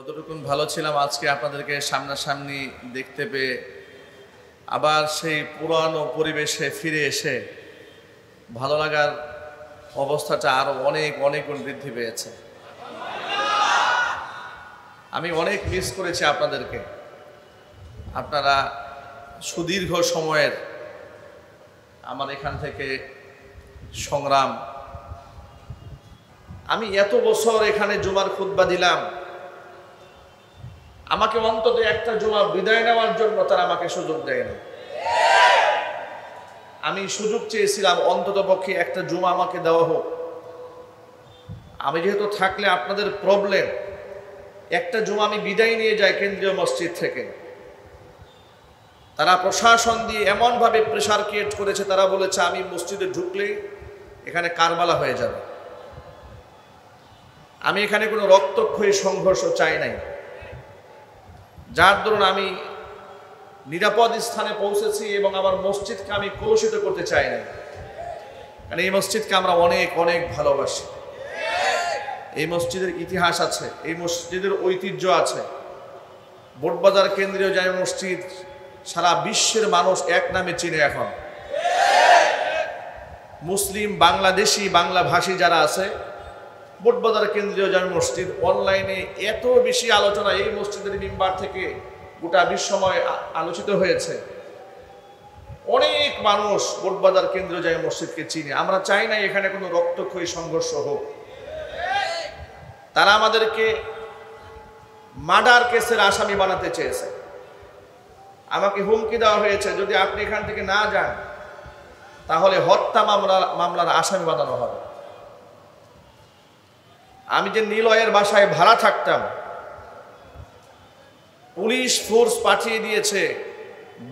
যতটুকুন ভালো ছিলাম আজকে আপনাদেরকে সামনাসামনি দেখতে পেয়ে আবার সেই পুরানো পরিবেশে ফিরে এসে ভালো লাগার অবস্থাটা আরো অনেক অনেক গুণ বৃদ্ধি পেয়েছে। আমি অনেক মিস করেছি আপনাদেরকে। আপনারা সুদীর্ঘ সময়ের আমার এখান থেকে সংগ্রাম, আমি এত বছর এখানে জুমার খুতবা দিলাম, আমাকে অন্তত একটা জুমা বিদায় নেওয়ার জন্য তারা আমাকে সুযোগ দেয় না। আমি সুযোগ চেয়েছিলাম অন্তত পক্ষে একটা জুমা আমাকে দেওয়া হোক। আমি যেহেতু থাকলে আপনাদের প্রবলেম, একটা জুমা আমি বিদায় নিয়ে যাই কেন্দ্রীয় মসজিদ থেকে। তারা প্রশাসন দিয়ে এমনভাবে প্রেশার ক্রিয়েট করেছে, তারা বলেছে আমি মসজিদে ঢুকলেই এখানে কারবালা হয়ে যাবে। আমি এখানে কোনো রক্তক্ষয়ী সংঘর্ষ চাই নাই, যার দরুন আমি নিরাপদ স্থানে পৌঁছেছি এবং আমার মসজিদকে আমি কলুষিত করতে চাই না। কারণ এই মসজিদকে আমরা অনেক অনেক ভালোবাসি। এই মসজিদের ইতিহাস আছে, এই মসজিদের ঐতিহ্য আছে। বোটবাজার কেন্দ্রীয় জামে মসজিদ সারা বিশ্বের মানুষ এক নামে চিনে। এখন মুসলিম, বাংলাদেশি, বাংলা ভাষী যারা আছে, বোটবাজার কেন্দ্রীয় জামে মসজিদ অনলাইনে এত বেশি আলোচনা এই মসজিদের মিম্বার থেকে গোটা বিশ্বময় আলোচিত হয়েছে। অনেক মানুষ বোটবাজার কেন্দ্রীয় জামে মসজিদকে চিনে। আমরা চাই না এখানে কোনো রক্তক্ষয়ী সংঘর্ষ হোক। তারা আমাদেরকে মার্ডার কেসের আসামি বানাতে চেয়েছে। আমাকে হুমকি দেওয়া হয়েছে, যদি আপনি এখান থেকে না যান তাহলে হত্যা মামলার আসামি বানানো হবে। আমি যে নিলয়ের বাসায় ভাড়া থাকতাম, পুলিশ ফোর্স পাঠিয়ে দিয়েছে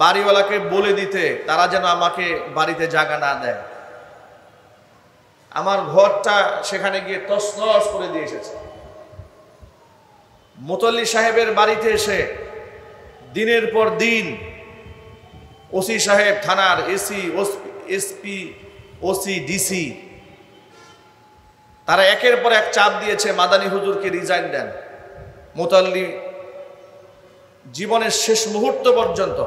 বাড়িওয়ালাকে বলে দিতে তারা যেন আমাকে বাড়িতে জায়গা না দেয়। আমার ঘরটা সেখানে গিয়ে তছনছ করে দিয়ে এসেছে। মুতল্লি সাহেবের বাড়িতে এসে দিনের পর দিন ওসি সাহেব, থানার এসি, এসপি, ওসি, ডিসি, তারা একের পর এক চাপ দিয়েছে মাদানী হুজুরকে রিজাইন দেন। মুতাল্লি জীবনের শেষ মুহূর্ত পর্যন্ত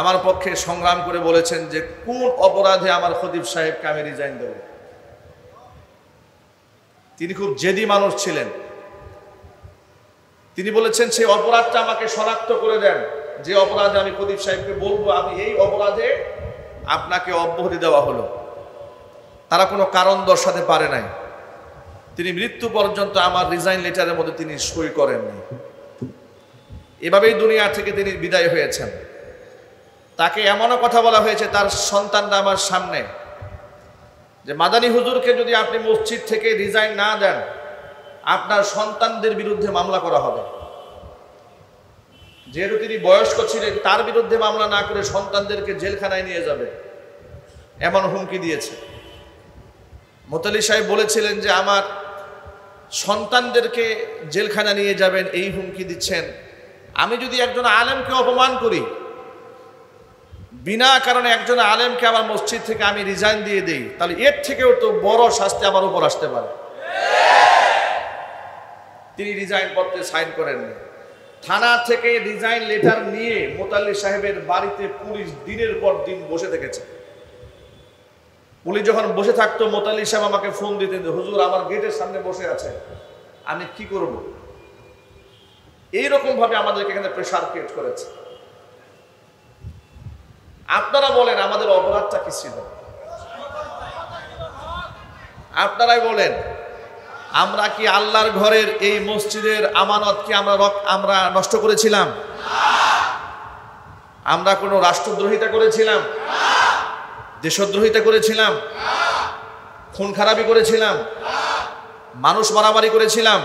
আমার পক্ষে সংগ্রাম করে বলেছেন যে কোন অপরাধে আমার খতিব সাহেবকে আমি রিজাইন দেব। তিনি খুব জেদি মানুষ ছিলেন। তিনি বলেছেন সেই অপরাধটা আমাকে শনাক্ত করে দেন, যে অপরাধে আমি খতিব সাহেবকে বলবো আমি এই অপরাধে আপনাকে অব্যাহতি দেওয়া হলো। তারা কোনো কারণ দর্শাতে পারে নাই। তিনি মৃত্যু পর্যন্ত আমার রিজাইন লেটারের মধ্যে তিনি সই করেননি। এভাবেই দুনিয়া থেকে তিনি বিদায় হয়েছেন। তাকে এমনও কথা বলা হয়েছে তার সন্তানরা আমার সামনে, যে মাদানী হুজুরকে যদি আপনি মসজিদ থেকে রিজাইন না দেন আপনার সন্তানদের বিরুদ্ধে মামলা করা হবে। যেহেতু তিনি বয়স্ক ছিলেন, তার বিরুদ্ধে মামলা না করে সন্তানদেরকে জেলখানায় নিয়ে যাবে, এমন হুমকি দিয়েছে। মুতাল্লি সাহেব বলেছিলেন যে আমার সন্তানদেরকে জেলখানা নিয়ে যাবেন, এই হুমকি দিচ্ছেন। আমি যদি একজন আলেমকে অপমান করি, বিনা কারণে একজন আলেমকে আমার মসজিদ থেকে আমি রিজাইন দিয়ে দেই, তাহলে এর থেকেও তো বড় শাস্তি আমার উপর আসতে পারে। তিনি রিজাইন পত্রে সাইন করেননি। থানা থেকে রিজাইন লেটার নিয়ে মুতাল্লি সাহেবের বাড়িতে পুলিশ দিনের পর দিন বসে থেকেছে। পুলিশ যখন বসে থাকতো, মুতাল্লি সাহেব আমাকে ফোন দিতেন, হুজুর আমার গেটের সামনে বসে আছে, আমি কি করব? এইরকম ভাবে আমাদেরকে এখানে প্রেশার ক্রিয়েট করেছে। আপনারা বলেন আমাদের অপরাধটা কি ছিল? আপনারাই বলেন, আমরা কি আল্লাহর ঘরের এই মসজিদের আমানত কি আমরা নষ্ট করেছিলাম? আমরা কোনো রাষ্ট্রদ্রোহিতা করেছিলাম? দেশদ্রোহিতা করেছিলাম? খুন খারাপি করেছিলাম? মানুষ মারামারি করেছিলাম?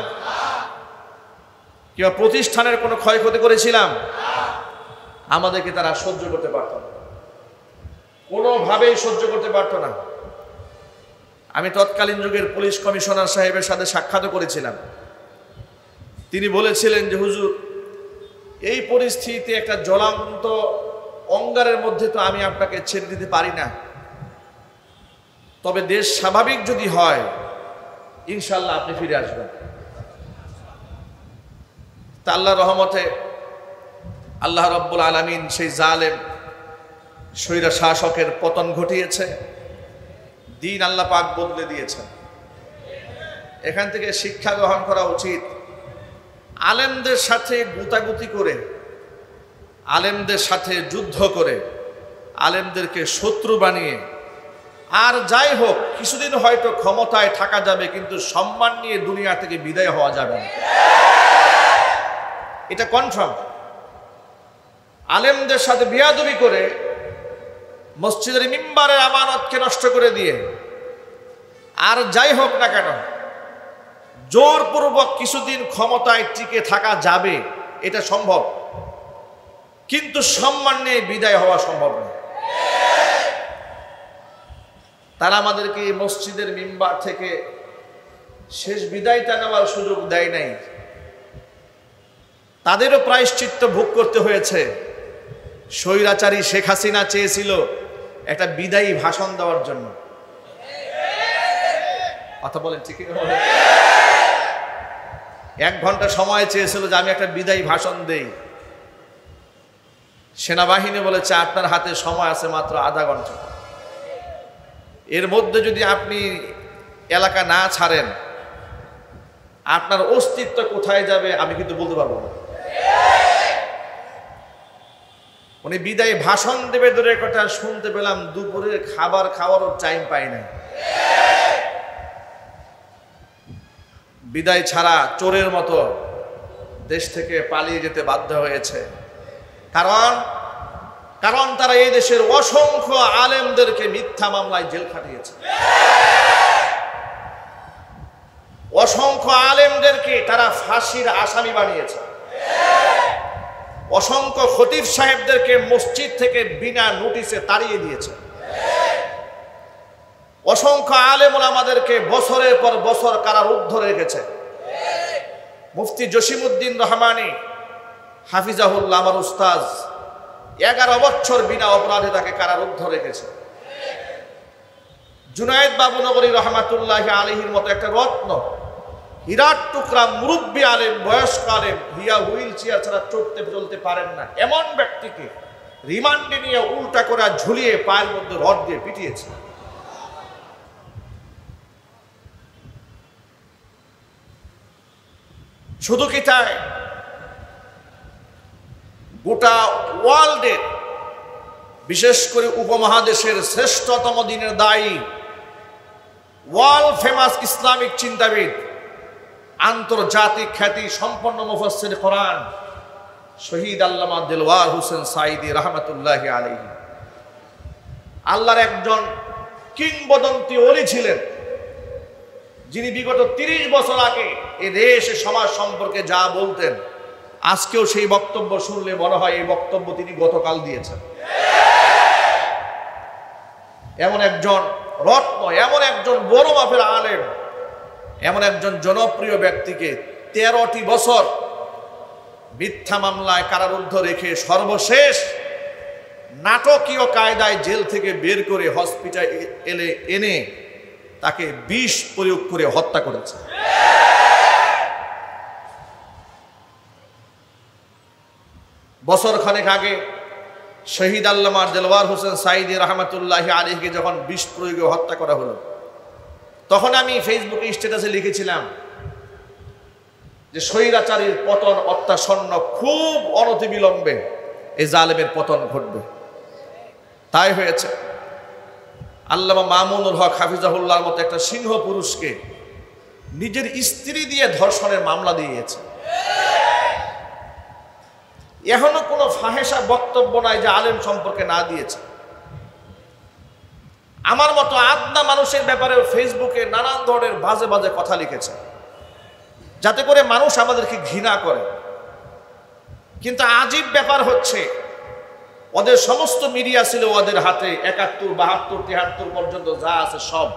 কিংবা প্রতিষ্ঠানের কোনো ক্ষয়ক্ষতি করেছিলাম? আমাদেরকে তারা সহ্য করতে পারত না, কোনোভাবেই সহ্য করতে পারত না। আমি তৎকালীন যুগের পুলিশ কমিশনার সাহেবের সাথে সাক্ষাৎ করেছিলাম। তিনি বলেছিলেন যে হুজুর, এই পরিস্থিতিতে একটা জ্বলন্ত অঙ্গারের মধ্যে তো আমি আপনাকে ছেড়ে দিতে পারি না, তবে দেশ স্বাভাবিক যদি হয় ইনশাল্লাহ আপনি ফিরে আসবেন। তা আল্লাহর রহমতে আল্লাহ রাব্বুল আলামিন সেই জালেম স্বৈর শাসকের পতন ঘটিয়েছে, দিন আল্লাহ পাক বদলে দিয়েছেন। এখান থেকে শিক্ষা গ্রহণ করা উচিত, আলেমদের সাথে গুতাগুতি করে, আলেমদের সাথে যুদ্ধ করে, আলেমদেরকে শত্রু বানিয়ে আর যাই হোক কিছুদিন হয়তো ক্ষমতায় থাকা যাবে, কিন্তু সম্মান নিয়ে দুনিয়া থেকে বিদায় হওয়া যাবে না, এটা কনফার্ম। আলেমদের সাথে বিয়াদবি করে মসজিদের মিম্বারের আমানতকে নষ্ট করে দিয়ে আর যাই হোক না কেন জোরপূর্বক কিছুদিন ক্ষমতায় টিকে থাকা যাবে, এটা সম্ভব, কিন্তু সম্মান নিয়ে বিদায় হওয়া সম্ভব না। তারা আমাদেরকে এই মসজিদের মিম্বার থেকে শেষ বিদায়টা নেওয়ার সুযোগ দেয় নাই, তাদেরও প্রায়শ্চিত্ত ভোগ করতে হয়েছে। স্বৈরাচারী শেখ হাসিনা চেয়েছিল একটা বিদায়ী ভাষণ দেওয়ার জন্য, কথা বলেন ঠিক না? 1 ঘন্টা সময় চেয়েছিল যে আমি একটা বিদায়ী ভাষণ দেই। সেনাবাহিনী বলেছে আপনার হাতে সময় আছে মাত্র আধা ঘন্টা, এর মধ্যে যদি আপনি এলাকা না ছাড়েন আপনার অস্তিত্ব কোথায় যাবে আমি কিন্তু বলতে পারবো না। উনি বিদায়ী ভাষণ দেবে দূরের কথা, শুনতে পেলাম দুপুরের খাবার খাওয়ারও টাইম পাই না। বিদায় ছাড়া চোরের মতো দেশ থেকে পালিয়ে যেতে বাধ্য হয়েছে, কারণ তারা এই দেশের অসংখ্য আলেমদেরকে মিথ্যা মামলায় জেল খাটিয়েছে, অসংখ্য আলেমদেরকে তারা ফাঁসির আসামি বানিয়েছে, অসংখ্য খতিব সাহেবদেরকে মসজিদ থেকে বিনা নোটিশে তাড়িয়ে দিয়েছে, অসংখ্য আলেম ওলামাদেরকে বছরের পর বছর কারারুদ্ধ রেখেছে। মুফতি জসিমউদ্দিন রহমানী হাফিজাহুল্লাহ আমার উস্তাজ 11 বছর বিনা অপরাধে তাকে কারারুদ্ধ রেখেছে। জুনায়েদ বাবুনগরী রহমাতুল্লাহি আলাইহির মতো একটা রত্ন, হীরার টুকরা মুরব্বী আলেম, বয়স্ক আলেম, হুইল চেয়ার ছাড়া চলতে পারেন না এমন ব্যক্তিকে রিমান্ডে নিয়ে উল্টা করে ঝুলিয়ে পায়ের মধ্যে রড দিয়ে পিটিয়েছে। শুধু কি তাই, গোটা ওয়ার্ল্ডের বিশেষ করে উপমহাদেশের শ্রেষ্ঠতম দিনের দায়ী, ওয়ার্ল্ড ফেমাস ইসলামিক চিন্তাবিদ, আন্তর্জাতিক খ্যাতি সম্পন্ন মুফাসসির কোরআন শহীদ আল্লামা দেলওয়ার হোসেন সাঈদী রাহমাতুল্লাহি আলাইহি আল্লাহর একজন কিংবদন্তি ওলি ছিলেন, যিনি বিগত 30 বছর আগে এ দেশ সমাজ সম্পর্কে যা বলতেন আজকেও সেই বক্তব্য শুনলে মনে হয় এই বক্তব্য তিনি গতকাল দিয়েছেন। এমন একজন রত্ন, এমন একজন বড় মাপের আলেম, এমন একজন জনপ্রিয় ব্যক্তিকে 13টি বছর মিথ্যা মামলায় কারারুদ্ধ রেখে সর্বশেষ নাটকীয় কায়দায় জেল থেকে বের করে হসপিটালে এনে তাকে বিষ প্রয়োগ করে হত্যা করেছে। বছর খানেক আগে শহীদ আল্লামা দেলওয়ার হোসেন সাঈদী রাহমাতুল্লাহি আলাইহিকে যখন বিষ প্রয়োগে হত্যা করা হলো, তখন আমি ফেসবুকে স্ট্যাটাসে লিখেছিলাম যে স্বৈরাচারীর পতন অত্যাসন্ন, খুব অনতিবিলম্বে এই জালেমের পতন ঘটবে। তাই হয়েছে। আল্লামা মামুনুল হক হাফিজাহুল্লাহর মতো একটা সিংহ পুরুষকে নিজের স্ত্রী দিয়ে ধর্ষণের মামলা দিয়েছে। এখনো কোনো ফাহেসা বক্তব্য নাই যে আলেম সম্পর্কে না দিয়েছে। আমার মতো আদনা মানুষের ব্যাপারে ফেসবুকে নানান ধরনের বাজে বাজে কথা লিখেছে, যাতে করে মানুষ আমাদেরকে ঘৃণা করে। কিন্তু আজীব ব্যাপার হচ্ছে, ওদের সমস্ত মিডিয়া ছিল ওদের হাতে, 71, 72, 73 পর্যন্ত যা আছে সব,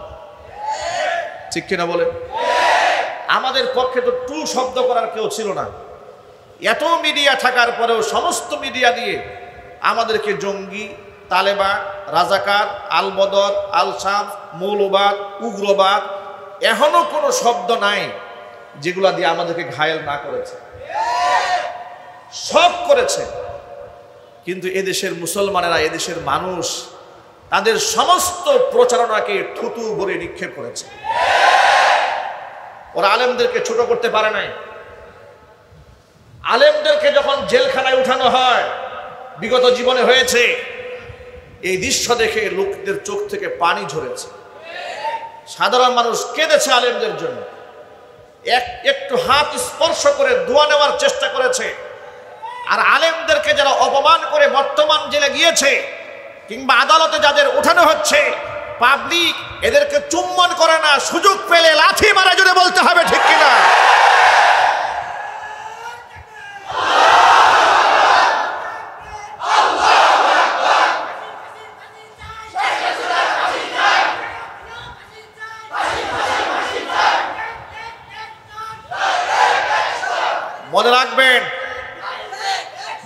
ঠিক কিনা বলেন? আমাদের পক্ষে তো টু শব্দ করার কেউ ছিল না। এত মিডিয়া থাকার পরেও সমস্ত মিডিয়া দিয়ে আমাদেরকে জঙ্গি, তালেবান, রাজাকার, আল বদর, আল শাম, মৌলবাদ, উগ্রবাদ, এখনো কোনো শব্দ নাই যেগুলা দিয়ে আমাদেরকে ঘায়েল না করেছে। সব করেছে, কিন্তু এদেশের মুসলমানেরা, এদেশের মানুষ তাদের সমস্ত প্রচারণাকে থুতু ভরে নিক্ষেপ করেছে। ওরা আলেমদেরকে ছোট করতে পারে নাই। আলেমদেরকে যখন জেলখানায় উঠানো হয়, বিগত জীবনে হয়েছে, এই দৃশ্য দেখে লোকদের চোখ থেকে পানি ঝরেছে। সাধারণ মানুষ কেঁদেছে আলেমদের জন্য, একটু হাত স্পর্শ করে দোয়া নেওয়ার চেষ্টা করেছে। আর আলেমদেরকে যারা অপমান করে বর্তমান জেলে গিয়েছে কিংবা আদালতে যাদের উঠানো হচ্ছে, পাবলিক এদেরকে চুম্বন করে না, সুযোগ পেলে লাথি মারা জুড়ে বলতে হবে, ঠিক কিনা?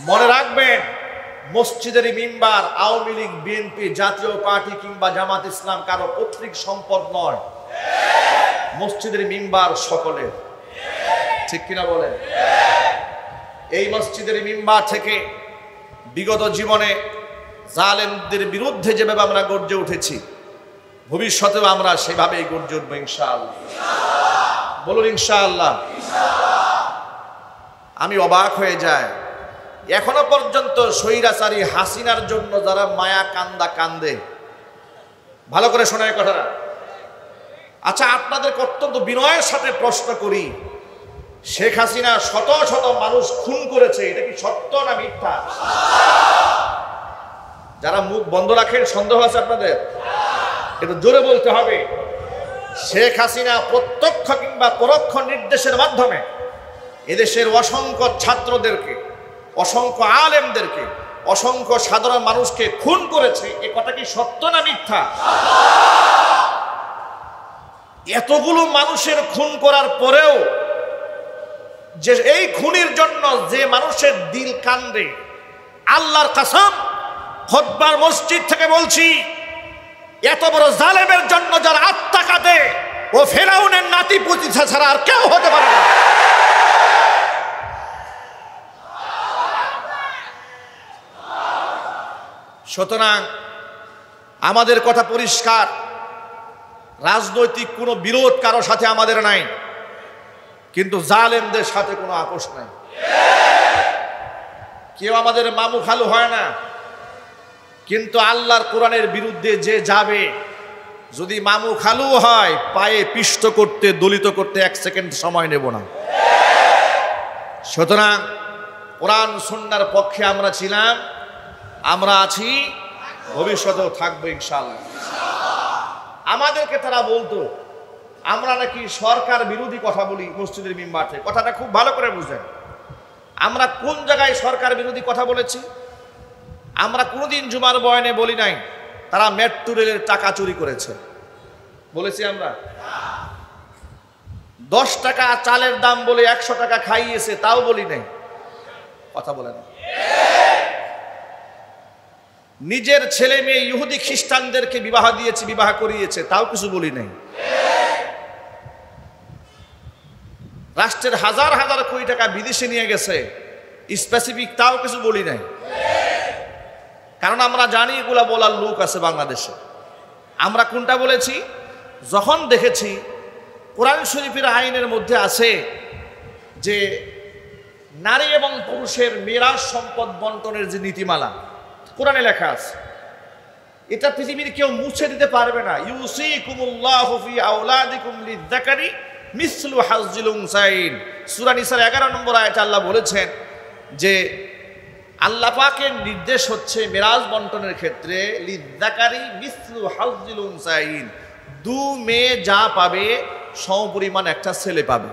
মনে রাখবেন, মসজিদের মিম্বার আওয়ামী লীগ, বিএনপি, জাতীয় পার্টি কিংবা জামাত ইসলাম কারো পৈতৃক সম্পদ নয়। মসজিদের মিম্বার সকলের, ঠিক কিনা বলেন? এই মসজিদের মিম্বার থেকে বিগত জীবনে জালেমদের বিরুদ্ধে যেভাবে আমরা গর্জে উঠেছি, ভবিষ্যতেও আমরা সেভাবেই গর্জে উঠবো ইনশাআল্লাহ। বলুন ইনশাআল্লাহ। আমি অবাক হয়ে যাই, এখনো পর্যন্ত স্বৈরাচারী হাসিনার জন্য যারা মায়া কান্দা কান্দে, ভালো করে শোনায় কথাটা। আচ্ছা, আপনাদের অত্যন্ত বিনয়ের সাথে প্রশ্ন করি, শেখ হাসিনা শত শত মানুষ খুন করেছে, এটা কি সত্য না মিথ্যা? যারা মুখ বন্ধ রাখেন, সন্দেহ আছে আপনাদের? এটা জোরে বলতে হবে। শেখ হাসিনা প্রত্যক্ষ কিংবা পরোক্ষ নির্দেশের মাধ্যমে এদেশের অসংখ্য ছাত্রদেরকে, অসংখ্য আলেমদেরকে, অসংখ্য সাধারণ মানুষকে খুন করেছে। এ কথা কি সত্য না মিথ্যা? এতগুলো মানুষের খুন করার পরেও যে এই খুনের জন্য যে মানুষের দিল কান্দে, আল্লাহর কসম, খুতবার মসজিদ থেকে বলছি, এত বড় জালেমের জন্য যার আত্মা কাঁদে, ও ফেরাউনের নাতি পুতি ছাড়া আর কেউ হতে পারে না। সুতরাং আমাদের কথা পরিষ্কার, রাজনৈতিক কোনো বিরোধ কারো সাথে আমাদের নাই, কিন্তু জালেমদের সাথে কোনো আপোষ নাই। কেউ আমাদের মামু খালু হয় না, কিন্তু আল্লাহর কোরআনের বিরুদ্ধে যে যাবে, যদি মামু খালু হয়, পায়ে পিষ্ট করতে, দলিত করতে 1 সেকেন্ড সময় নেব না। সুতরাং কোরআন সুন্নাহর পক্ষে আমরা ছিলাম, আমরা আছি, ভবিষ্যতেও থাকবো ইনশাআল্লাহ। আমাদেরকে তারা বলতো আমরা নাকি সরকার বিরোধী কথা বলি মসজিদের মিম্বার থেকে। কথাটা খুব ভালো করে বুঝেন। আমরা কোন জায়গায় সরকার বিরোধী কথা বলেছি? আমরা কোনোদিন জুমার বয়ানে বলি নাই তারা মেট্রো রেলের টাকা চুরি করেছে, বলেছি আমরা? 10 টাকা চালের দাম বলে 100 টাকা খাইয়েছে, তাও বলি নাই। কথা বলে না। নিজের ছেলে মেয়ে ইহুদি খ্রিস্টানদেরকে বিবাহ দিয়েছে, বিবাহ করিয়েছে, তাও কিছু বলি নাই। রাষ্ট্রের হাজার হাজার কোটি টাকা বিদেশে নিয়ে গেছে, স্পেসিফিক, তাও কিছু বলি নাই। কারণ আমরা জানি এগুলা বলার লোক আছে বাংলাদেশে। আমরা কোনটা বলেছি? যখন দেখেছি কোরআন শরীফের আইনের মধ্যে আছে যে নারী এবং পুরুষের মিরাস সম্পদ বন্টনের যে নীতিমালা কোরআনে লেখা আছে, এটা পৃথিবীর কেউ মুছে দিতে পারবে না। ইউসিকুমুল্লাহু ফি আওলাদিকুম লিয-যাকারি মিসলু হাজ্জিল উনসাইন। সূরা নিসার 11 নম্বর আয়াতে আল্লাহ বলেছেন যে আল্লাহ পাকের নির্দেশ হচ্ছে মিরাজ বন্টনের ক্ষেত্রে লিয-যাকারি মিসলু হাজ্জিল উনসাইন, 2 মেয়ে যা পাবে সমপরিমাণ একটা ছেলে পাবে।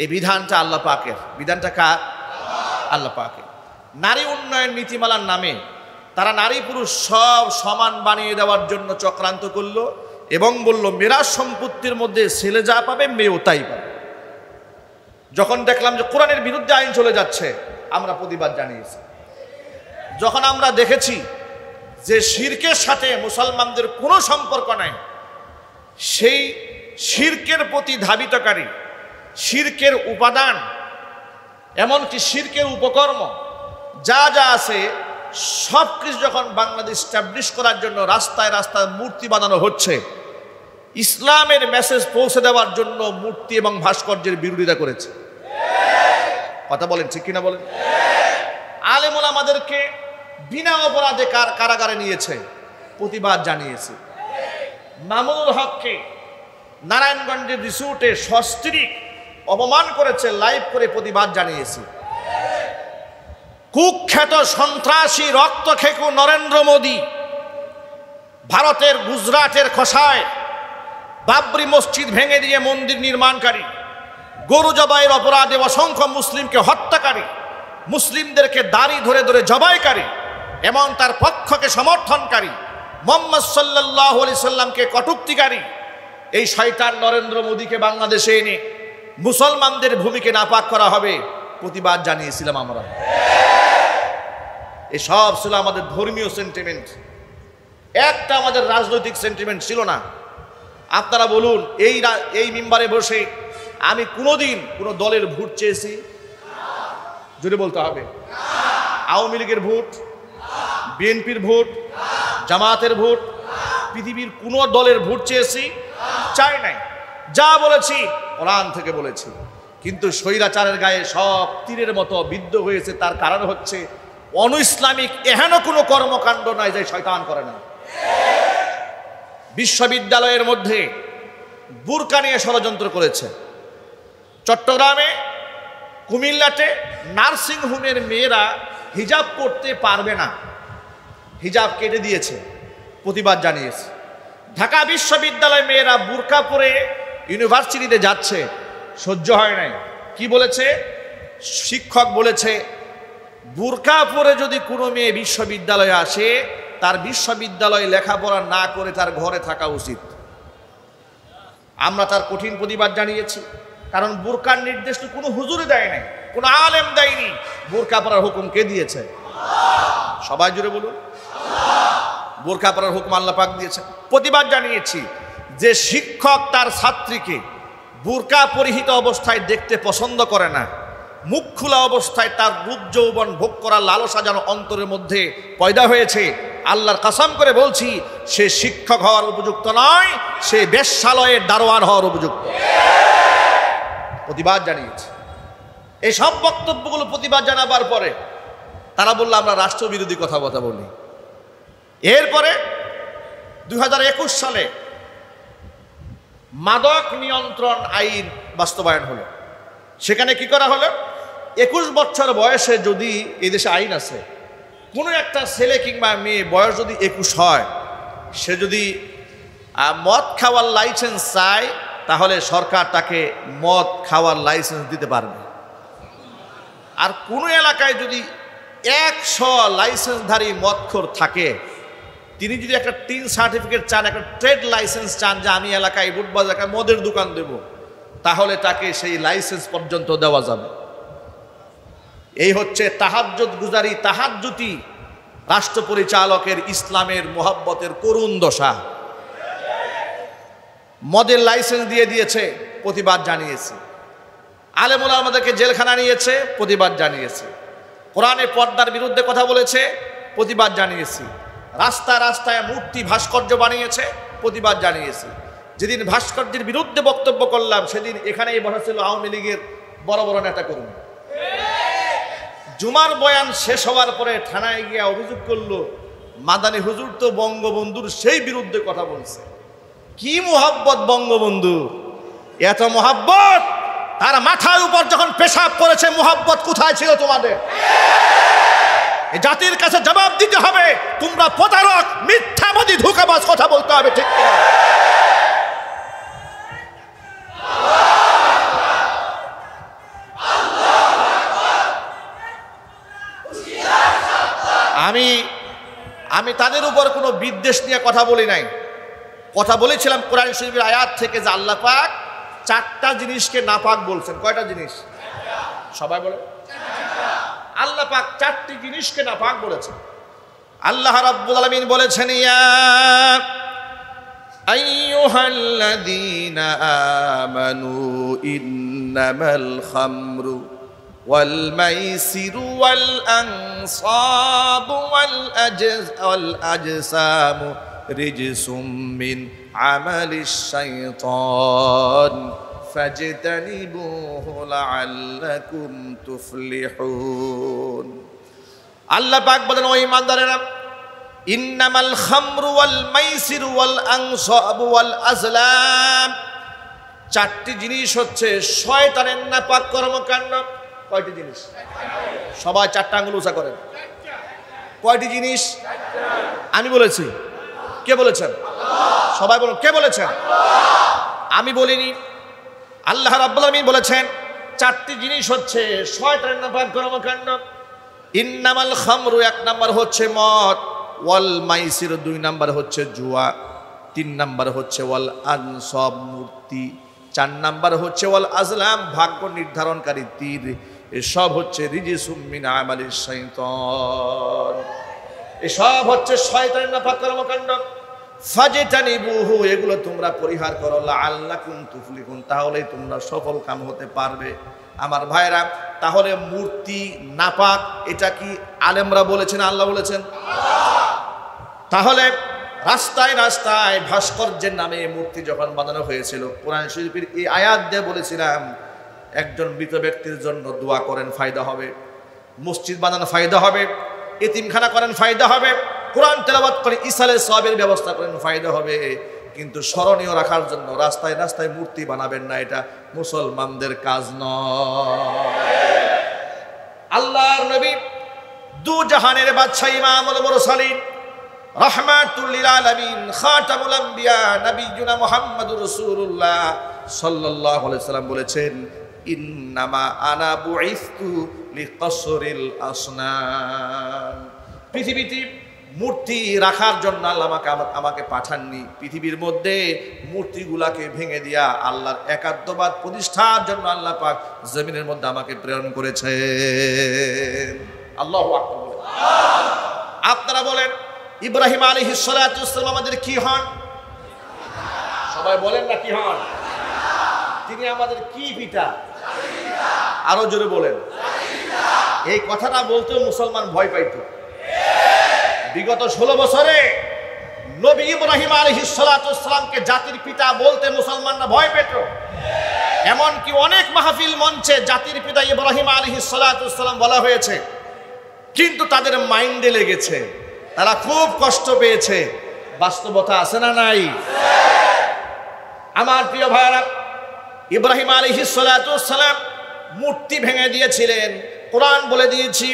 এই বিধানটা আল্লাহ পাকের। বিধানটা কার? আল্লাহ পাকের। নারী উন্নয়ন নীতিমালার নামে তারা নারী পুরুষ সব সমান বানিয়ে দেওয়ার জন্য চক্রান্ত করলো এবং বলল মিরাজ সম্পত্তির মধ্যে ছেলে যা পাবে মেয়েও তাই পাবে। যখন দেখলাম যে কোরআনের বিরুদ্ধে আইন চলে যাচ্ছে, আমরা প্রতিবাদ জানিয়েছি। যখন আমরা দেখেছি যে শিরকের সাথে মুসলমানদের কোনো সম্পর্ক নাই, সেই শিরকের প্রতি ধাবিতকারী, শিরকের উপাদান এমনকি শিরকের উপকর্ম যা যা আছে সব কিছু যখন বাংলাদেশ স্টাবলিশ করার জন্য রাস্তায় রাস্তায় মূর্তি বানানো হচ্ছে, ইসলামের মেসেজ পৌঁছে দেওয়ার জন্য মূর্তি এবং ভাস্কর্যের বিরোধিতা করেছে। কথা বলেন ঠিক কিনা বলেন? আলেম ওলামাদেরকে বিনা অপরাধে কারাগারে নিয়েছে, প্রতিবাদ জানিয়েছে। মামুনুল হককে নারায়ণগঞ্জের রিসোর্টে সস্ত্রীক অপমান করেছে, লাইভ করে প্রতিবাদ জানিয়েছে। কুখ্যাত সন্ত্রাসী রক্তখেকু নরেন্দ্র মোদী ভারতের গুজরাটের খোসায় বাবরি মসজিদ ভেঙে দিয়ে মন্দির নির্মাণকারী, গরু জবাইয়ের অপরাধে অসংখ্য মুসলিমকে হত্যাকারী, মুসলিমদেরকে দাড়ি ধরে ধরে জবাইকারী এবং তার পক্ষকে সমর্থনকারী, মুহাম্মদ সাল্লাল্লাহু আলাইহি সাল্লামকে কটূক্তিকারী এই শয়তান নরেন্দ্র মোদীকে বাংলাদেশে এনে মুসলমানদের ভূমিকে নাপাক করা হবে, প্রতিবাদ জানিয়েছিলাম আমরা। এসব ছিল আমাদের ধর্মীয় সেন্টিমেন্ট, একটা আমাদের রাজনৈতিক সেন্টিমেন্ট ছিল না। আপনারা বলুন, এই মিম্বারে বসে আমি কোনোদিন কোনো দলের ভোট চেয়েছি? জোরে বলতে হবে। আওয়ামী লীগের ভোট, বিএনপির ভোট, জামাতের ভোট, পৃথিবীর কোনো দলের ভোট চেয়েছি? চাই নাই। যা বলেছি কোরআন থেকে বলেছি। কিন্তু স্বৈরাচারের গায়ে সব তীরের মতো বিদ্ধ হয়েছে, তার কারণ হচ্ছে অনু ইসলামিক এহেন কোনো কর্মকাণ্ড নাই যে শয়তান করে না। বিশ্ববিদ্যালয়ের মধ্যে বুরকা নিয়ে ষড়যন্ত্র করেছে। চট্টগ্রামে, কুমিল্লাতে নার্সিং হোমের মেয়েরা হিজাব পরতে পারবে না, হিজাব কেটে দিয়েছে, প্রতিবাদ জানিয়েছে। ঢাকা বিশ্ববিদ্যালয়ের মেয়েরা বুরকা পরে ইউনিভার্সিটিতে যাচ্ছে, সহ্য হয় নাই। কি বলেছে? শিক্ষক বলেছে বুরকা পরে যদি কোনো মেয়ে বিশ্ববিদ্যালয়ে আসে, তার বিশ্ববিদ্যালয়ে লেখাপড়া না করে তার ঘরে থাকা উচিত। আমরা তার কঠিন প্রতিবাদ জানিয়েছি, কারণ বুরকার নির্দেশ তো কোনো হুজুরে দেয় নাই, কোনো আলেম দেয়নি। বুরকা পরার হুকুম কে দিয়েছে? সবাই জুড়ে বলুন। বুরকা পরার হুকুম আল্লাহ পাক দিয়েছে। প্রতিবাদ জানিয়েছি যে শিক্ষক তার ছাত্রীকে বুরকা পরিহিত অবস্থায় দেখতে পছন্দ করে না, মুখ খোলা অবস্থায় তার রূপ যৌবন ভোগ করার লালসা যেন অন্তরের মধ্যে পয়দা হয়েছে, আল্লাহর কসম করে বলছি সে শিক্ষক হওয়ার উপযুক্ত নয়, সে বেশ্যালয়ের দারোয়ান হওয়ার উপযুক্ত। প্রতিবাদ জানিয়েছে। এই সব বক্তব্যগুলো প্রতিবাদ জানাবার পরে তারা বললো আমরা রাষ্ট্রবিরোধী কথা বলি। এরপরে 2021 সালে মাদক নিয়ন্ত্রণ আইন বাস্তবায়ন হলো। সেখানে কি করা হলো? 21 বছর বয়সে যদি এই দেশে আইন আছে, কোনো একটা ছেলে কিংবা মেয়ে বয়স যদি 21 হয়, সে যদি মদ খাওয়ার লাইসেন্স চায়, তাহলে সরকার তাকে মদ খাওয়ার লাইসেন্স দিতে পারবে। আর কোনো এলাকায় যদি 100 লাইসেন্সধারী মদখোর থাকে, তিনি যদি একটা টিন সার্টিফিকেট চান, একটা ট্রেড লাইসেন্স চান যে আমি এলাকায় বুটবাজ এলাকায় মদের দোকান দেব, তাহলে তাকে সেই লাইসেন্স পর্যন্ত দেওয়া যাবে। এই হচ্ছে তাহাজ্জুদ গুজারি, তাহাজ্জুতি রাষ্ট্র পরিচালকের ইসলামের মোহাব্বতের করুণ দশা। মদের লাইসেন্স দিয়ে দিয়েছে, প্রতিবাদ জানিয়েছে। আলেম ওলামাদেরকে জেলখানা নিয়েছে, প্রতিবাদ জানিয়েছে। কোরআনে পর্দার বিরুদ্ধে কথা বলেছে, প্রতিবাদ জানিয়েছি। রাস্তায় রাস্তায় মূর্তি ভাস্কর্য বানিয়েছে, প্রতিবাদ জানিয়েছি। যেদিন ভাস্কর্যের বিরুদ্ধে বক্তব্য করলাম, সেদিন এখানেই বসা ছিল আওয়ামী লীগের বড় বড় নেতা কর্মী। জুমার বয়ান শেষ হওয়ার পরে থানায় গিয়ে অভিযোগ করলো মাদানী হুজুর তো বঙ্গবন্ধুর সেই বিরুদ্ধে কথা বলছে। কি মোহাব্বত বঙ্গবন্ধু, এত মোহাব্বত, তার মাথার উপর যখন পেশাব করেছে, মোহাব্বত কোথায় ছিল তোমাদের? এই জাতির কাছে জবাব দিতে হবে। তোমরা প্রতারক, মিথ্যাবাদী, ধোঁকাবাজ, কথা বলতে হবে, ঠিক না? আমি তাদের উপর কোনো বিদ্বেষ নিয়ে কথা বলি নাই। কথা বলেছিলাম কোরআন শরীফের আয়াত থেকে যে আল্লাহ পাক 4টা জিনিসকে নাপাক বলছেন। কয়টা জিনিস? সবাই বলে। আল্লাহ পাক 4টি জিনিসকে নাপাক বলেছেন। আল্লাহ রাব্বুল আলামিন বলেছেন, ইয়া আইয়ুহাল্লাযীনা আমানু ইন্নামাল খামরু والميسر والأنصاب والأجسام رجس من عمل الشيطان فاجتنبوه لعلكم تفلحون আল্লাহ পাক বলেন ও ঈমানদারেরা ইন্নামাল খামরু ওয়াল মাইসিরু ওয়াল আনসাবু ওয়াল আজলাম চারটি জিনিস হচ্ছে শয়তানের নাপাক কর্মকাণ্ড। কয়টি জিনিস? সবাই চারটা আঙ্গুল উঁচা করেন। কয়টি জিনিস? আমি বলেছি। কে বলেছেন? সবাই বলুন, কে বলেছেন? আমি বলিনি, আল্লাহ রাব্বুল আলামিন বলেছেন। চারটি জিনিস হচ্ছে শয়তানের নাপাক কর্মকাণ্ড। ইন্নামাল খামরু, এক নাম্বার হচ্ছে মদ, ওয়াল মাইসির, দুই নাম্বার হচ্ছে জুয়া, তিন নাম্বার হচ্ছে ওয়াল আনসাব, মূর্তি, চার নাম্বার হচ্ছে ওয়াল আজলাম, ভাগ্য নির্ধারণকারী তীর। এসব হচ্ছে রিজিসুম মিন আমালিশ শাইতান, এসব হচ্ছে শয়তানের নাপাক কর্মকাণ্ড। ফাজতানিবুহু, এগুলো তোমরা পরিহার করো, লাআল্লাকুম তুফলিহুন, তাহলেই তোমরা সফল কাম হতে পারবে। আমার ভাইরা, তাহলে মূর্তি নাপাক, এটা কি আলেমরা বলেছেন, আল্লাহ বলেছেন? তাহলে রাস্তায় রাস্তায় ভাস্কর্যের নামে মূর্তি যখন বানানো হয়েছিল, কোরআন শরীফের এই আয়াত দিয়ে বলেছিলাম একজন মৃত ব্যক্তির জন্য দোয়া করেন, ফায়দা হবে। মসজিদ বানানো ফায়দা হবে, এতিমখানা করেন, ফায়দা হবে। কোরআন তেলাওয়াত করে ইসালে সওয়াবের ব্যবস্থা করেন, ফায়দা হবে। কিন্তু স্মরণীয় রাখার জন্য রাস্তায় রাস্তায় মূর্তি বানাবেন না, এটা মুসলমানদের কাজ নয়। আল্লাহর নবী, দু জাহানের বাদশা, ইমামুল মুরসালিন, রাহমাতুল লিল আলামিন, খাতামুল আম্বিয়া, নবিয়ুনা মুহাম্মদুর রাসূলুল্লাহ সাল্লাল্লাহু আলাইহি সাল্লাম বলেছেন, ইন্নামা আনা বুইসতু লিকাসরিল আসনাম। পৃথিবীতে মূর্তি রাখার জন্য আল্লাহ আমাকে পাঠাননি, পৃথিবীর মধ্যে মূর্তিগুলাকে ভেঙে দিয়া আল্লাহর একাত্মবাদ প্রতিষ্ঠার জন্য আল্লাহ পাক জমিনের মধ্যে আমাকে প্রেরণ করেছেন। আল্লাহু আকবার বলেন। আপনারা বলেন ইব্রাহিম আলাইহিস সালাতু ওয়াস সালাম আমাদের কি হন? সবাই বলেন না কি হন? তিনি আমাদের কি পিতা? আরো জোরে বলেন। এই কথাটা বলতেও মুসলমান ভয় পাইত। বিগত 16 বছরে নবী ইব্রাহিম আলাইহিস সালাতু ওয়াস সালামকে জাতির পিতা বলতে মুসলমানরা ভয় পেত। এমনকি অনেক মাহফিল মঞ্চে জাতির পিতা ইব্রাহিম আলাইহিস সালাতু ওয়াস সালাম বলা হয়েছে, কিন্তু তাদের মাইন্ডে লেগেছে, তারা খুব কষ্ট পেয়েছে। বাস্তবতা আছে না নাই? আমার প্রিয় ভাইরা, ইব্রাহিম আলাইহিস সালাতু ওয়াস সালাম মূর্তি ভেঙে দিয়েছিলেন। কোরআন বলে দিয়েছি,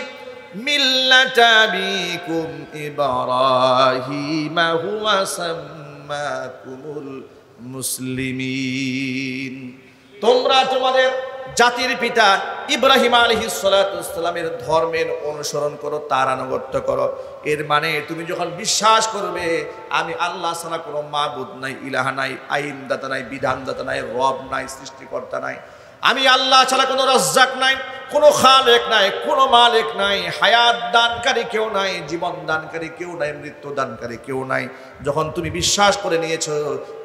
মিল্লাতা বিকুম ইব্রাহিম হুয়া সাম্মাকুমুল মুসলিমিন, তোমরা তোমাদের জাতির পিতা ইব্রাহিম আলাইহিস সালাতু ওয়াস সালামের ধর্মের অনুসরণ করো, তার আনুগত্য করো। এর মানে তুমি যখন বিশ্বাস করবে আমি আল্লাহ ছাড়া কোনো মাবুদ নাই, ইলাহা নাই, আইনদাতা নাই, বিধানদাতা নাই, রব নাই, সৃষ্টিকর্তা নাই, আমি আল্লাহ ছাড়া কোনো রাজ্জাক নাই, কোনো খালেক নাই, কোনো মালিক নাই, হায়াত দানকারী কেউ নাই, জীবন দানকারী কেউ নাই, মৃত্যু দানকারী কেউ নাই। যখন তুমি বিশ্বাস করে নিয়েছো,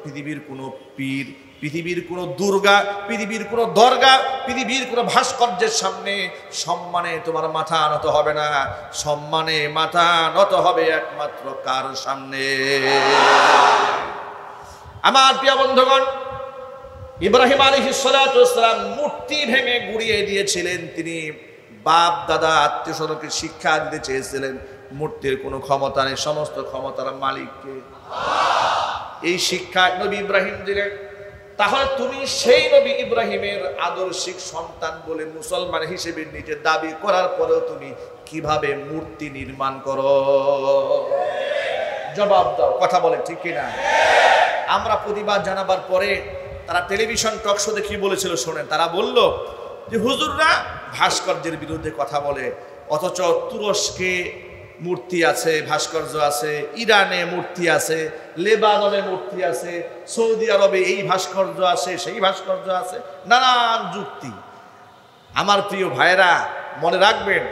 পৃথিবীর কোনো পীর, পৃথিবীর কোনো দুর্গা, পৃথিবীর কোনো দরগা, পৃথিবীর কোনো ভাস্কর্যের সামনে সম্মানে তোমার মাথা নত হবে না। সম্মানে মাথা নত হবে একমাত্র কার সামনে? আমার প্রিয় বন্ধুগণ, ইব্রাহিম আলাইহিস সালাতু ওয়াস সালাম মূর্তি ভেঙে গুড়িয়ে দিয়েছিলেন। তিনি বাপ দাদা আত্মীয় স্বজনকে শিক্ষা দিতে চেয়েছিলেন মূর্তির কোনো ক্ষমতা নেই, সমস্ত ক্ষমতার মালিককে। এই শিক্ষা নবী ইব্রাহিম দিলেন। তাহলে তুমি সেই নবী ইব্রাহিমের আদর্শিক সন্তান বলে মুসলমান হিসেবে নিজে দাবি করার পরেও তুমি কিভাবে মূর্তি নির্মাণ করো? জবাব দাও, কথা বলে ঠিক কিনা? আমরা প্রতিবাদ জানাবার পরে তারা টেলিভিশন টক শোতে কি বলেছিল শোনেন। তারা বলল যে হুজুররা ভাস্কর্যের বিরুদ্ধে কথা বলে, অথচ তুরস্কে মূর্তি আছে, ভাস্কর্য আছে, ইরানে মূর্তি আছে, লেবাননে মূর্তি আছে, সৌদি আরবে এই ভাস্কর্য আছে, সেই ভাস্কর্য আছে, নানান যুক্তি। আমার প্রিয় ভাইরা, মনে রাখবেন,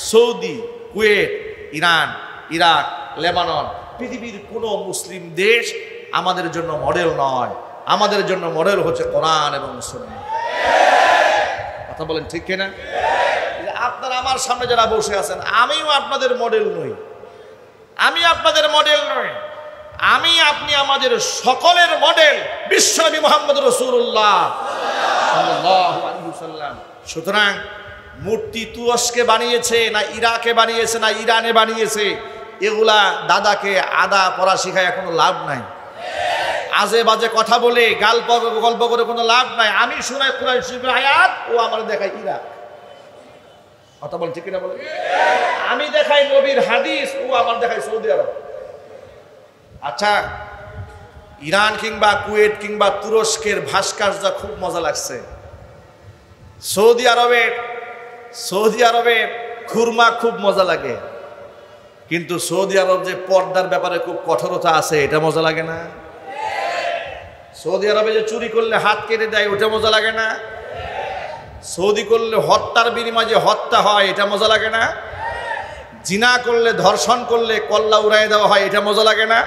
Saudi, Kuwait, Iran, Iraq, Lebanon, পৃথিবীর কোনো মুসলিম দেশ আমাদের জন্য মডেল নয়। আমাদের জন্য মডেল হচ্ছে কোরআন এবং সুন্নাহ। কথা বলেন ঠিক কিনা? আপনারা আমার সামনে যারা বসে আছেন, আমিও আপনাদের মডেল নই, আমি আপনাদের মডেল নই, আমি আপনি আমাদের সকলের মডেল বিশ্বনবী মুহাম্মদ রাসূলুল্লাহ সাল্লাল্লাহু আলাইহি ওয়াসাল্লাম। সুতরাং মূর্তি তুরস্কে বানিয়েছে না ইরাকে বানিয়েছে না ইরানে বানিয়েছে, এগুলা দাদাকে আদা পড়া শিখায় কোনো লাভ নাই। আজে বাজে কথা বলে গল্প করে কোনো লাভ নাই। আমি শুনাই কুরআন শরীফের আয়াত, ও আমার দেখায় ইরাক। কথা বল ঠিক না বলে? আমি দেখাই নবীর হাদিস, ও আমার দেখায় সৌদি আরব। আচ্ছা, ইরান কিংবা কুয়েত কিংবা তুরস্কের ভাস্কর্য খুব মজা লাগছে। সৌদি আরবে খুরমা খুব মজা লাগে, কিন্তু সৌদি আরব যে পর্দার ব্যাপারে খুব কঠোরতা আছে, এটা মজা লাগে না? সৌদি আরবে যে চুরি করলে হাত কেটে দেয়, ওটা মজা লাগে না? সৌদি করলে হত্যার বিনিময়ে যে হত্যা হয়, এটা মজা লাগে না? জিনা করলে, ধর্ষণ করলে কল্লা উড়াই দেওয়া হয়, এটা মজা লাগে না?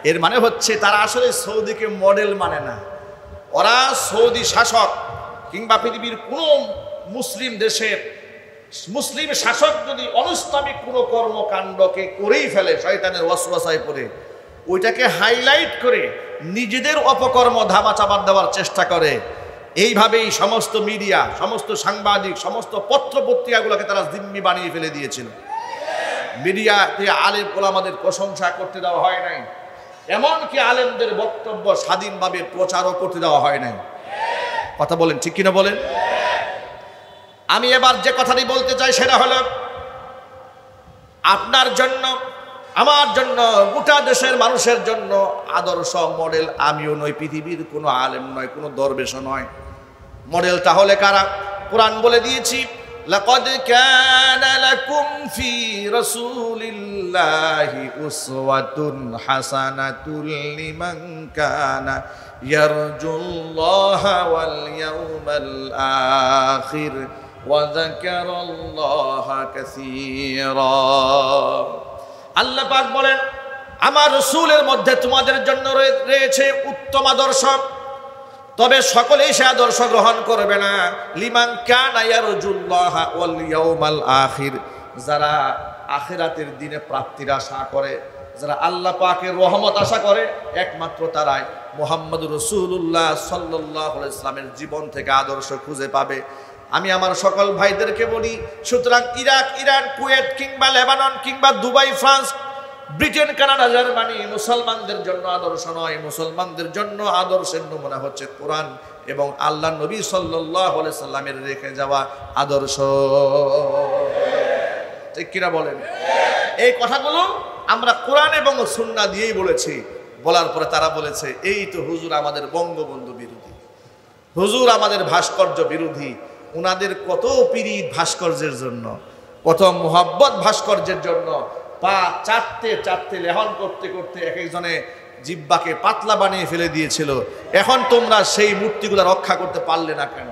এর মানে হচ্ছে তারা আসলে সৌদিকে মডেল মানে না। ওরা সৌদি শাসক কিংবা পৃথিবীর কোন মুসলিম দেশের মুসলিম শাসক যদি অনিসলামিক কোনো কর্মকাণ্ডকে করেই ফেলে শয়তানের ওয়াসওয়াসায় পড়ে, ওইটাকে হাইলাইট করে নিজেদের অপকর্ম ধামাচাপা দেওয়ার চেষ্টা করে। এইভাবেই সমস্ত মিডিয়া, সমস্ত সাংবাদিক, সমস্ত পত্রপত্রিকাগুলোকে তারা জিম্মি বানিয়ে ফেলে দিয়েছিল। মিডিয়াতে আলেম ওলামাদের প্রশংসা করতে দেওয়া হয় নাই, এমনকি আলেমদের বক্তব্য স্বাধীনভাবে প্রচারও করতে দেওয়া হয় নাই। কথা বলেন ঠিক কিনা বলেন? আমি এবার যে কথাটি বলতে চাই সেটা হলো, আপনার জন্য, আমার জন্য, গোটা দেশের মানুষের জন্য আদর্শ মডেল আমিও নই, পৃথিবীর কোনো আলেম নয়, কোনো দরবেশও নয়। মডেল তাহলে কারা? কোরআন বলে দিয়েছি, লাকাদ কানা লাকুম ফি রাসূলিল্লাহি উসওয়াতুন হাসানাতুল লিমান কানা ইয়ারজুল্লাহা ওয়াল ইয়াউমাল আখির ওয়া যাকারাল্লাহা কাসীরা। আল্লাহ পাক বলেন, আমার রাসূলের মধ্যে তোমাদের জন্য রয়েছে উত্তম আদর্শ, তবে সকলেই সে আদর্শ গ্রহণ করবে না। লিমান কানা ইয়ারজুল্লাহা ওয়াল ইয়াউমাল আখির, যারা আখিরাতের দিনে প্রাপ্তির আশা করে, যারা আল্লাহ পাকের রহমত আশা করে, একমাত্র তারাই মুহাম্মদুর রাসূলুল্লাহ সাল্লাল্লাহু আলাইহি ওয়াসাল্লামের জীবন থেকে আদর্শ খুঁজে পাবে। আমি আমার সকল ভাইদেরকে বলি, সুতরাং ইরাক, ইরান, কুয়েত কিংবা লেবানন কিংবা Dubai, France, Britain, Canada, Germany মুসলমানদের জন্য আদর্শ নয়। মুসলমানদের জন্য আদর্শের নমুনা হচ্ছে কোরআন এবং আল্লাহ নবী সাল্লাল্লাহু আলাইহি সাল্লামের রেখে যাওয়া আদর্শ। ঠিক কিনা বলেন? এই কথাগুলো আমরা কোরআন এবং সুন্নাহ দিয়েই বলেছি। বলার পরে তারা বলেছে, এই তো হুজুর আমাদের বঙ্গবন্ধু বিরোধী, হুজুর আমাদের ভাস্কর্য বিরোধী। উনাদের কত পীড়িত ভাস্কর্যের জন্য, কত মোহাব্বত ভাস্কর্যের জন্য, পা চাটতে চাটতে, লেহন করতে করতে এক একজনে জিব্বাকে পাতলা বানিয়ে ফেলে দিয়েছিল। এখন তোমরা সেই মূর্তিগুলো রক্ষা করতে পারলে না কেন?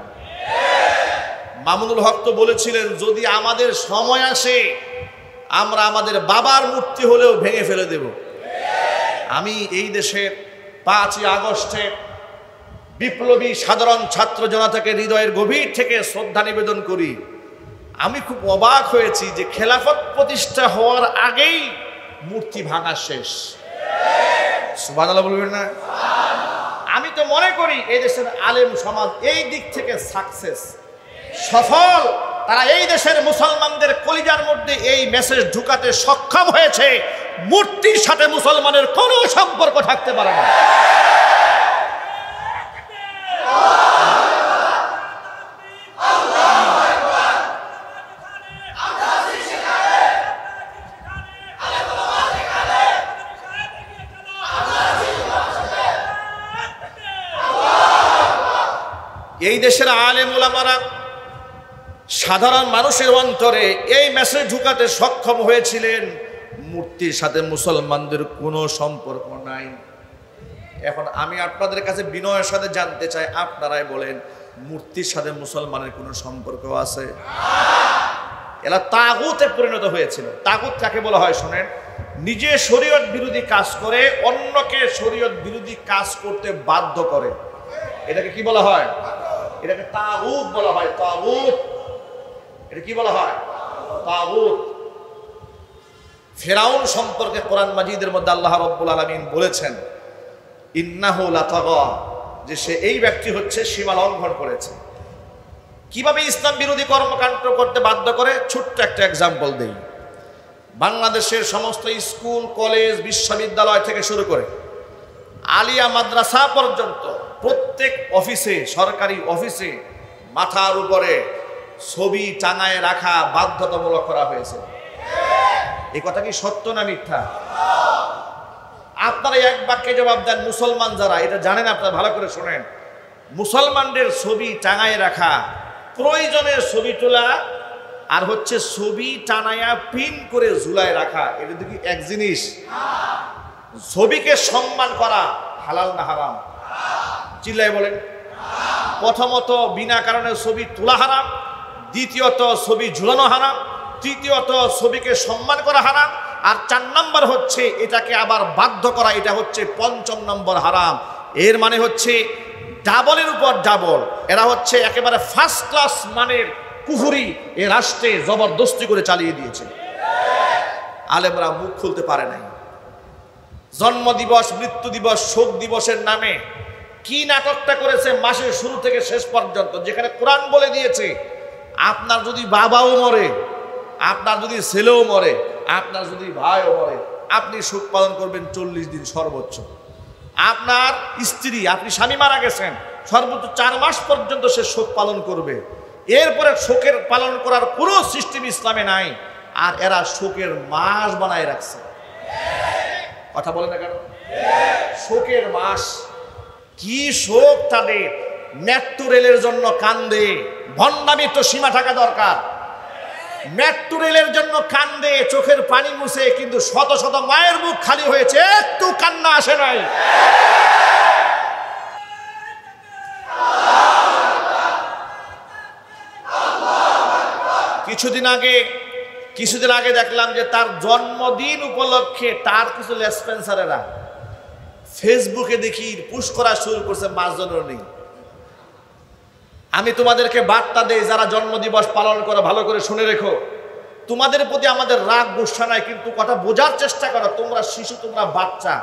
মামুনুল হক তো বলেছিলেন, যদি আমাদের সময় আসে আমরা আমাদের বাবার মূর্তি হলেও ভেঙে ফেলে দেব। আমি এই দেশের 5ই আগস্টে বিপ্লবী সাধারণ ছাত্র জনতাকে হৃদয়ের গভীর থেকে শ্রদ্ধা নিবেদন করি। আমি খুব অবাক হয়েছি যে খেলাফত প্রতিষ্ঠা হওয়ার আগেই মূর্তি ভাঙা শেষ। সুবহানাল্লাহ বলবেন না? আমি তো মনে করি এই দেশের আলেম সমাজ এই দিক থেকে সাকসেস, সফল। তারা এই দেশের মুসলমানদের কলিজার মধ্যে এই মেসেজ ঢুকাতে সক্ষম হয়েছে, মূর্তির সাথে মুসলমানের কোনো সম্পর্ক থাকতে পারে না। এই দেশের আলেম ওলামারা সাধারণ মানুষের অন্তরে এই মেসেজ ঢুকাতে সক্ষম হয়েছিলেন, মূর্তির সাথে মুসলমানদের কোনো সম্পর্ক নাই। এখন আমি আপনাদের কাছে বিনয়ের সাথে জানতে চাই, আপনারাই বলেন, মূর্তির সাথে মুসলমানের কোনো সম্পর্ক আছে? এরা তাগুতে পরিণত হয়েছিল। তাগুত কাকে বলা হয় শোনেন, নিজে শরীয়ত বিরোধী কাজ করে অন্যকে শরীয়ত বিরোধী কাজ করতে বাধ্য করে, এটাকে কি বলা হয়? এটাকে তাগুত বলা হয়। তাগুত এটা কি বলা হয়? তাগুত। ফিরআউন সম্পর্কে কোরআন মাজিদের মধ্যে আল্লাহ রাব্বুল আলামিন বলেছেন ইন্নাহু লাতাগা, যে সে এই ব্যক্তি হচ্ছে সীমা লঙ্ঘন করেছে। কিভাবে ইসলাম বিরোধী কর্মকাণ্ড করতে বাধ্য করে? ছোট্ট একটা এক্সাম্পল দেই। বাংলাদেশের সমস্ত স্কুল, কলেজ, বিশ্ববিদ্যালয় থেকে শুরু করে আলিয়া মাদ্রাসা পর্যন্ত প্রত্যেক অফিসে, সরকারি অফিসে মাথার উপরে ছবি টাঙায় রাখা বাধ্যতামূলক করা হয়েছে। এই কথা কি সত্য না মিথ্যা? আপনারা এক বাক্যে জবাব দেন। মুসলমান যারা এটা জানেন, আপনারা ভালো করে শোনেন। মুসলমানদের ছবি টাঙায় রাখা, প্রয়োজনের ছবি তোলা, আর হচ্ছে ছবি টানায়া পিন করে ঝুলায় রাখা, এটা কি এক জিনিস? ছবিকে সম্মান করা হালাল না হারাম? চিল্লায় বলেন। প্রথমত বিনা কারণে ছবি তোলা হারাম, দ্বিতীয়ত ছবি ঝুলানো হারাম, তৃতীয়ত ছবিকে সম্মান করা হারাম, আর 4 নম্বর হচ্ছে এটাকে আবার বাধ্য করা, এটা হচ্ছে 5ম নম্বর হারাম। এর মানে হচ্ছে ডাবলের উপর ডাবল। এরা হচ্ছে একেবারে ফার্স্ট ক্লাস মানের কুফরি এ রাষ্ট্রে জবরদস্তি করে চালিয়ে দিয়েছে। আলেমরা মুখ খুলতে পারে নাই। জন্ম দিবস, মৃত্যু দিবস, শোক দিবসের নামে কি নাটকটা করেছে মাসের শুরু থেকে শেষ পর্যন্ত, যেখানে কোরআন বলে দিয়েছে আপনার যদি বাবাও মরে, আপনার যদি ছেলেও মরে, আপনার যদি ভাইও মরে, আপনি শোক পালন করবেন 40 দিন সর্বোচ্চ। আপনার স্ত্রী, আপনি স্বামী মারা গেছেন, সর্বোচ্চ 4 মাস পর্যন্ত সে শোক পালন করবে। এরপরে শোকের পালন করার কোনো সিস্টেম ইসলামে নাই। আর এরা শোকের মাস বানায় রাখছে। কথা বলে না কেন? শোকের মাস। কি শোক তাদের! মেট্রো রেলের জন্য কান্দে। ভণ্ডামি তো সীমা থাকা দরকার। মেট্রো রেলের জন্য কান্দে, চোখের পানি মুছে, কিন্তু শত শত মায়ের মুখ খালি হয়েছে, একটু কান্না আসে নাই। কিছুদিন আগে দেখলাম যে তার জন্মদিন উপলক্ষে তার কিছু লেসপেন্সারেরা ফেসবুকে দেখি পুশ করা শুরু করছে মাস জননী। আমি তোমাদেরকে বার্তা দেই, যারা জন্মদিবস পালন করো ভালো করে শুনে রেখো। তোমাদের প্রতি আমাদের রাগ গুসা নাই, কিন্তু কথা বোঝার চেষ্টা করো। তোমরা শিশু, তোমরা বাচ্চা,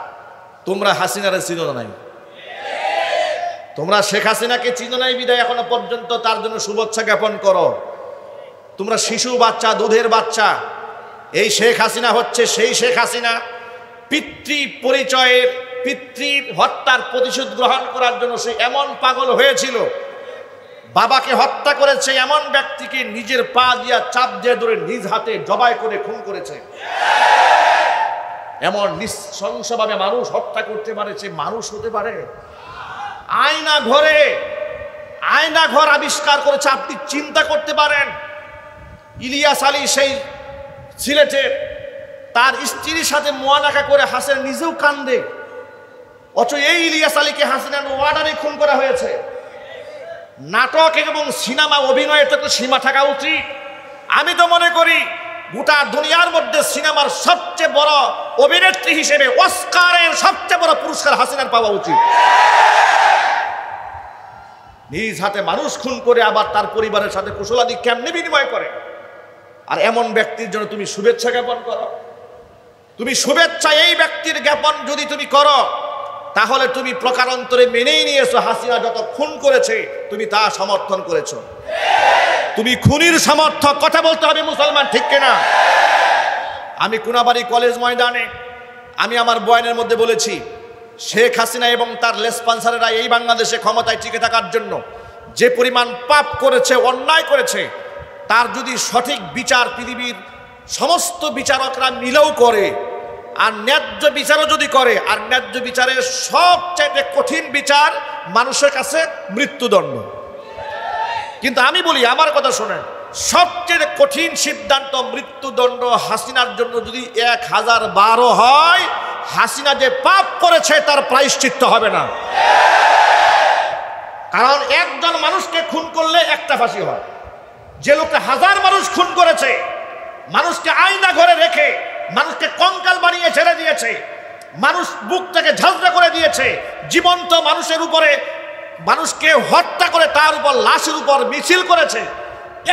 তোমরা হাসিনারে চিনো নাই। তোমরা শেখ হাসিনাকে চিনো নাই বিদায় এখনো পর্যন্ত তার জন্য শুভেচ্ছা জ্ঞাপন করো। তোমরা শিশু, বাচ্চা, দুধের বাচ্চা। এই শেখ হাসিনা হচ্ছে সেই শেখ হাসিনা পিতৃ পরিচয়ের, পিতৃর হত্যার প্রতিশোধ গ্রহণ করার জন্য সে এমন পাগল হয়েছিল, বাবাকে হত্যা করেছে এমন ব্যক্তিকে নিজের পা দিয়া চাপ দিয়ে ধরে নিজ হাতে জবাই করে খুন করেছে। এমন নৃশংসভাবে মানুষ হত্যা করতে পারে, সে মানুষ হতে পারে? আয়না ঘর আবিষ্কার করেছে। আপনি চিন্তা করতে পারেন, ইলিয়াস আলী সেই সিলেটের, তার স্ত্রীর সাথে মোয়ানাকা করে হাসিনা নিজেও কান্দে, অথচ এই ইলিয়াস আলীকে হাসিনার ওয়ার্ডারে খুন করা হয়েছে। নাটক এবং সিনেমা অভিনয়ের তো সীমা থাকা উচিত। আমি তো মনে করি গোটা দুনিয়ার মধ্যে সিনেমার সবচেয়ে বড় অভিনেত্রী হিসেবে অস্কারের সবচেয়ে বড় পুরস্কার হাসিনার পাওয়া উচিত। নিজ হাতে মানুষ খুন করে আবার তার পরিবারের সাথে কুশলাদি কেমনে বিনিময় করে। আর এমন ব্যক্তির জন্য তুমি শুভেচ্ছা জ্ঞাপন করো। তুমি শুভেচ্ছা এই ব্যক্তির জ্ঞাপন যদি তুমি করো, তাহলে তুমি প্রকারান্তরে মেনেই নিয়েছো হাসিনা যত খুন করেছে তুমি তা সমর্থন করেছো। তুমি খুনির সমর্থক। কথা বলতে হবে মুসলমান, ঠিক কিনা? আমি কোনাবাড়ি কলেজ ময়দানে আমি আমার বয়ানের মধ্যে বলেছি, শেখ হাসিনা এবং তার লেসপন্সারেরা এই বাংলাদেশে ক্ষমতায় টিকে থাকার জন্য যে পরিমাণ পাপ করেছে, অন্যায় করেছে, তার যদি সঠিক বিচার পৃথিবীর সমস্ত বিচারকরা মিলেও করে, আর ন্যায্য বিচারও যদি করে, আর ন্যায্য বিচারের সবচাইতে কঠিন বিচার মানুষের কাছে মৃত্যুদণ্ড। কিন্তু আমি বলি, আমার কথা শোনেন, সবচেয়ে কঠিন সিদ্ধান্ত মৃত্যুদণ্ড হাসিনার জন্য যদি 1012 হয়, হাসিনা যে পাপ করেছে তার প্রায়শ্চিত্ত হবে না। কারণ একজন মানুষকে খুন করলে একটা ফাঁসি হয়। যে লোকটা 1000 মানুষ খুন করেছে, মানুষকে আয়না ঘরে রেখে মানুষকে কঙ্কাল বানিয়ে ছেড়ে দিয়েছে, মানুষ বুক থেকে ঝাঁঝরা করে দিয়েছে, জীবন্ত মানুষের উপরে মানুষকে হত্যা করে তার উপর লাশের উপর মিছিল করেছে,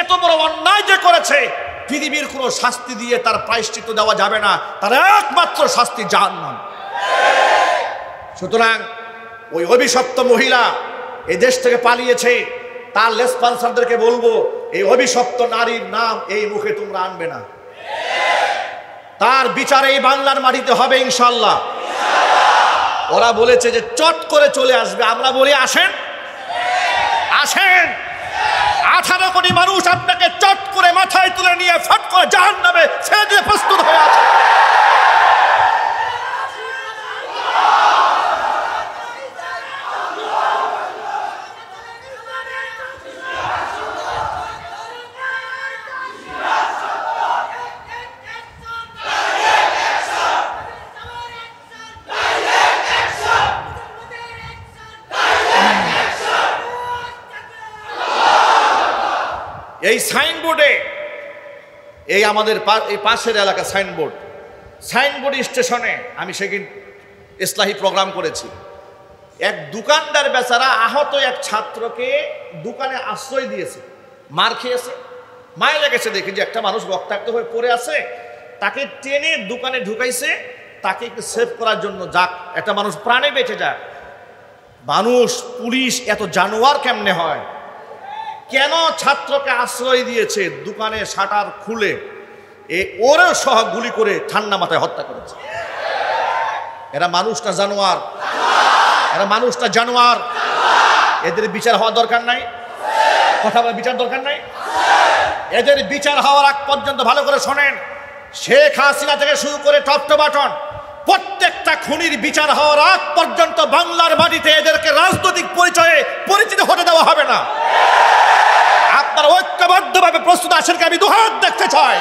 এত বড় অন্যায় যে করেছে, পৃথিবীর কোনো শাস্তি দিয়ে তার প্রায়শ্চিত্ত দেওয়া যাবে না, তার একমাত্র শাস্তি জাহান্নাম। সুতরাং ওই অভিশপ্ত মহিলা এই দেশ থেকে পালিয়েছে, তার রেসপন্সারদেরকে বলবো, এই অভিশপ্ত নারীর নাম এই মুখে তোমরা আনবে না। তার বিচার এই বাংলার মাটিতে হবে ইনশাল্লাহ। ওরা বলেছে যে চট করে চলে আসবে, আমরা বলি আসেন, আসেন। 18 কোটি মানুষ আপনাকে চট করে মাথায় তুলে নিয়ে ফট করে জাহান্নামে ছেড়ে দিয়ে প্রস্তুত হয়ে আছে। এই সাইনবোর্ডে, এই আমাদের এই পাশের এলাকা সাইনবোর্ড স্টেশনে আমি সেদিন ইসলাহি প্রোগ্রাম করেছি। এক দোকানদার বেচারা আহত এক ছাত্রকে দোকানে আশ্রয় দিয়েছে, মার খেয়েছে, মায়ের গেছে দেখে যে একটা মানুষ রক্তাক্ত হয়ে পড়ে আছে, তাকে টেনে দোকানে ঢুকাইছে, তাকে একটু সেভ করার জন্য, যাক একটা মানুষ প্রাণে বেঁচে যাক। মানুষ, পুলিশ এত জানোয়ার কেমনে হয়? কেন ছাত্রকে আশ্রয় দিয়েছে? দোকানে শাটার খুলে ওরেও সহ গুলি করে ঠান্ডা মাথায় হত্যা করেছে। এরা মানুষটা জানোয়ার, এরা মানুষটা জানোয়ার। এদের বিচার হওয়া দরকার নাই? কথা বলে বিচার দরকার নাই? এদের বিচার হওয়ার আগ পর্যন্ত ভালো করে শোনেন, শেখ হাসিনা থেকে শুরু করে টপ টু বটম প্রত্যেকটা খুনির বিচার হওয়ার আগ পর্যন্ত বাংলার মাটিতে এদেরকে রাজনৈতিক পরিচয়ে পরিচিত হতে দেওয়া হবে না। আপনারা ঐক্যবদ্ধভাবে প্রস্তুত আছেন? আমি দুহাত দেখতে চাই।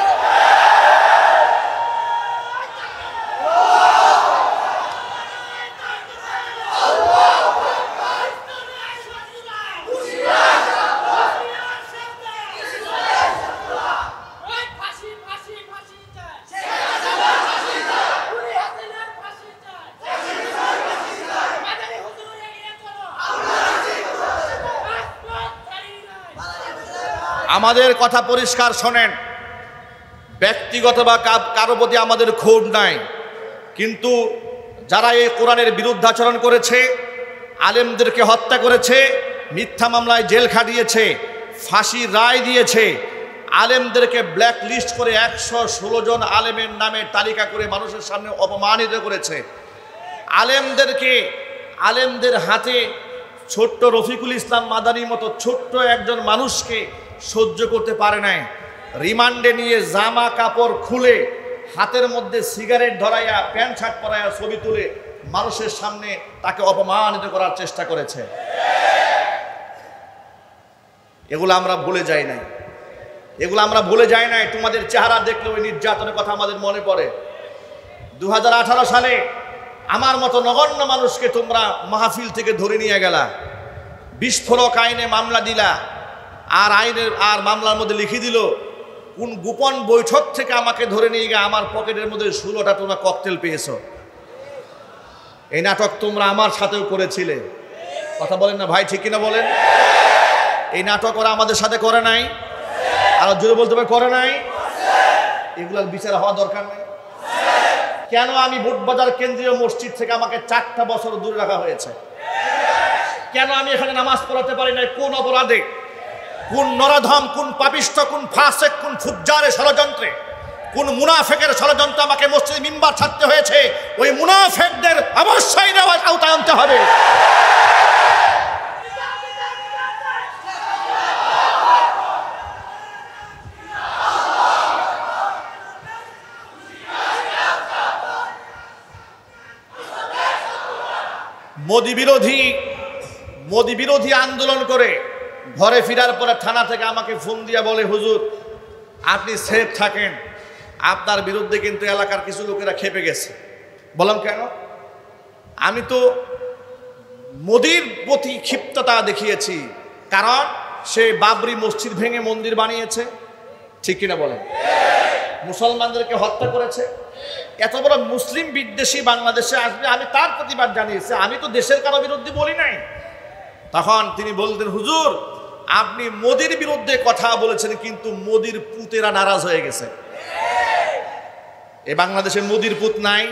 আমাদের কথা পরিষ্কার শোনেন, ব্যক্তিগত বা কারো প্রতি আমাদের ক্ষোভ নাই, কিন্তু যারা এই কোরআনের বিরুদ্ধাচরণ করেছে, আলেমদেরকে হত্যা করেছে, মিথ্যা মামলায় জেল খাটিয়েছে, ফাঁসির রায় দিয়েছে, আলেমদেরকে ব্ল্যাক লিস্ট করে 116 জন আলেমের নামে তালিকা করে মানুষের সামনে অপমানিত করেছে, আলেমদের হাতে ছোট্ট রফিকুল ইসলাম মাদানির মতো ছোট্ট একজন মানুষকে সহ্য করতে পারে নাই, রিমান্ডে নিয়ে জামা কাপড় খুলে হাতের মধ্যে সিগারেট ধরাইয়া প্যান্ট শার্ট পরাইয়া ছবি তুলে মানুষের সামনে তাকে অপমানিত করার চেষ্টা করেছে। এগুলো আমরা ভুলে যাই নাই, এগুলো আমরা ভুলে যাই নাই। তোমাদের চেহারা দেখলে ওই নির্যাতনের কথা আমাদের মনে পড়ে। 2018 সালে আমার মতো নগণ্য মানুষকে তোমরা মাহফিল থেকে ধরে নিয়ে গেলা, বিস্ফোরক আইনে মামলা দিলা, আর মামলার মধ্যে লিখে দিল কোন গোপন বৈঠক থেকে আমাকে ধরে নিয়ে গিয়ে আমার পকেটের মধ্যে 16টা তোমরা ককটেল পেয়েছো। এই নাটক তোমরা আমার সাথেও করেছিলে, কথা বলেন না ভাই, ঠিক কিনা বলেন? এই নাটক ওরা আমাদের সাথে করে নাই? আর জোরে বলতে হবে করে নাই? এগুলোর বিচার হওয়া দরকার নেই? কেন আমি বুটবাজার কেন্দ্রীয় মসজিদ থেকে আমাকে 4টা বছর দূরে রাখা হয়েছে? কেন আমি এখানে নামাজ পড়াতে পারি নাই? কোন অপরাধে, কোন নরাধম, কোন পাপিষ্ঠ, কোন ফাসেক, কোন ফুজ্জারের ষড়যন্ত্রে, কোন মুনাফেকের ষড়যন্ত্রে আমাকে মসজিদে মিম্বার ছাড়তে হয়েছে? ওই মুনাফেকদের অবশ্যই আওতায় আনতে হবে। মোদি বিরোধী আন্দোলন করে ঘরে ফেরার পরে থানা থেকে আমাকে ফোন দিয়ে বলে, হুজুর আপনি সেফ থাকেন, আপনার বিরুদ্ধে কিন্তু এলাকার কিছু লোকেরা খেপে গেছে। বললাম কেন? আমি তো মোদির প্রতি ক্ষিপ্ততা দেখিয়েছি, কারণ সে বাবরি মসজিদ ভেঙে মন্দির বানিয়েছে, ঠিক কিনা বলেন? মুসলমানদেরকে হত্যা করেছে। এত বড় মুসলিম বিদ্বেষী বাংলাদেশে আসবে, আমি তার প্রতিবাদ জানিয়েছি, আমি তো দেশের কারো বিরুদ্ধে বলি নাই। তখন তিনি বলতেন, হুজুর আপনি মোদির বিরুদ্ধে কথা বলেছেন, কিন্তু মোদির পুতেরা নারাজ হয়ে গেছে। এই বাংলাদেশে মোদির পুত নাই?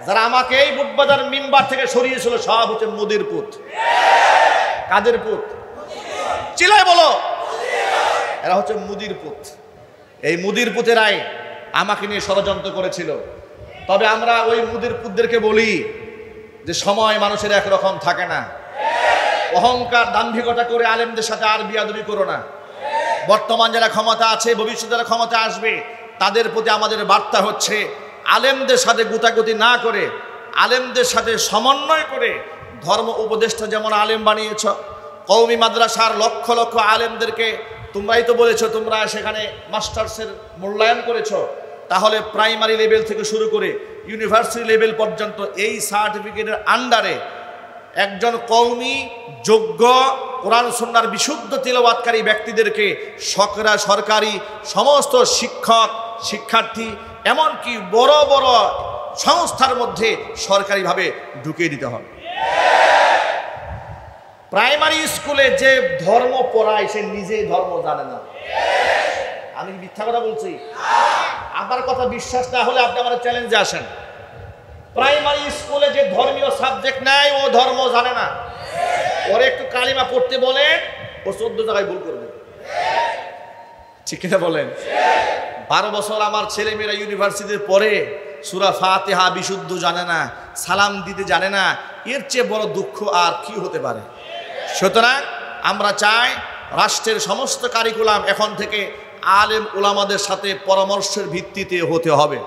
যারা আমাকে এই বুটবাজার মিম্বার থেকে সরিয়েছিল সব হচ্ছে মোদির পুত। কাদের পুত? চিল্লায় বলো। এরা হচ্ছে মুদির পুত। এই মুদির পুতেরাই আমাকে নিয়ে ষড়যন্ত্র করেছিল। তবে আমরা ওই মুদির পুতদেরকে বলি যে সময় মানুষের একরকম থাকে না। অহংকার দাম্ভিকতা করে আলেমদের সাথে আর বিয়াদবি করো না। বর্তমান যারা ক্ষমতা আছে, ভবিষ্যতে যারা ক্ষমতা আসবে, তাদের প্রতি আমাদের বার্তা হচ্ছে আলেমদের সাথে গুতাগুতি না করে, আলেমদের সাথে সমন্বয় করে, ধর্ম উপদেষ্টা যেমন আলেম বানিয়েছ, কওমি মাদ্রাসার লক্ষ লক্ষ আলেমদেরকে তোমরাই তো বলেছ তোমরা সেখানে মাস্টার্সের মূল্যায়ন করেছ, তাহলে প্রাইমারি লেভেল থেকে শুরু করে ইউনিভার্সিটি লেভেল পর্যন্ত এই সার্টিফিকেটের আন্ডারে একজন কওমি যোগ্য কোরআন সুন্নাহর বিশুদ্ধ তিলাওয়াতকারী ব্যক্তিদেরকে সরকারি সমস্ত শিক্ষক, শিক্ষার্থী, এমনকি বড় বড় সংস্থার মধ্যে সরকারিভাবে ঢুকিয়ে দিতে হবে। প্রাইমারি স্কুলে যে ধর্ম পড়ায় সে নিজেই ধর্ম জানে না। আমি মিথ্যা কথা বলছি? আমার কথা বিশ্বাস না হলে আপনি আমার চ্যালেঞ্জে আসেন। প্রাইমারি স্কুলে যে ধর্মীয় সাবজেক্ট নেয় ও ধর্ম জানে না। ওরে একটু কালিমা পড়তে বলেন, ও 14 জায়গায় ভুল করবে। ঠিক কিনা বলেন? 12 বছর আমার ছেলেমেয়েরা ইউনিভার্সিটিতে পড়ে সূরা ফাতিহা বিশুদ্ধ জানে না, সালাম দিতে জানে না। এর চেয়ে বড় দুঃখ আর কি হতে পারে? সুতরাং আমরা চাই রাষ্ট্রের সমস্ত কারিকুলাম এখন থেকে আলেম ওলামাদের সাথে পরামর্শের ভিত্তিতে হতে হবে।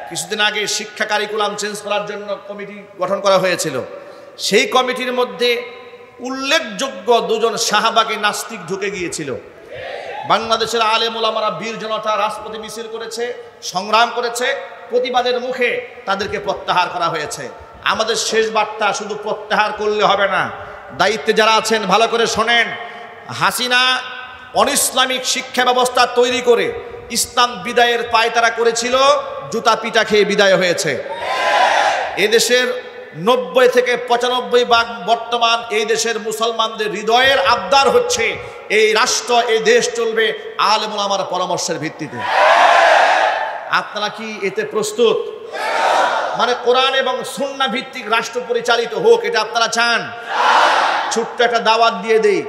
কিছুদিন আগে শিক্ষা কারিকুলাম চেঞ্জ করার জন্য কমিটি গঠন করা হয়েছিল। সেই কমিটির মধ্যে উল্লেখযোগ্য 2 জন সাহাবাকে নাস্তিক ঢুকে গিয়েছিল। বাংলাদেশের আলেম ওলামারা বীর জনতা রাজপথে মিছিল করেছে, সংগ্রাম করেছে, প্রতিবাদের মুখে তাদেরকে প্রত্যাহার করা হয়েছে। আমাদের শেষ বার্তা, শুধু প্রত্যাহার করলে হবে না, দায়িত্বে যারা আছেন ভালো করে শোনেন। হাসিনা অনিসলামিক শিক্ষা ব্যবস্থা তৈরি করে ইসলাম বিদায়ের পায়তারা করেছিল, জুতা পিটা খেয়ে বিদায় হয়েছে। এদেশের 90 থেকে 95% বর্তমান এই দেশের মুসলমানদের হৃদয়ের আবদার হচ্ছে এই রাষ্ট্র, এই দেশ চলবে আলেম ওলামার পরামর্শের ভিত্তিতে। আপনারা কি এতে প্রস্তুত? মানে কোরআন এবং সুন্নাহ ভিত্তিক রাষ্ট্র পরিচালিত হোক, এটা আপনারা চান? ছোট্ট একটা দাওয়াত দিয়ে দেই,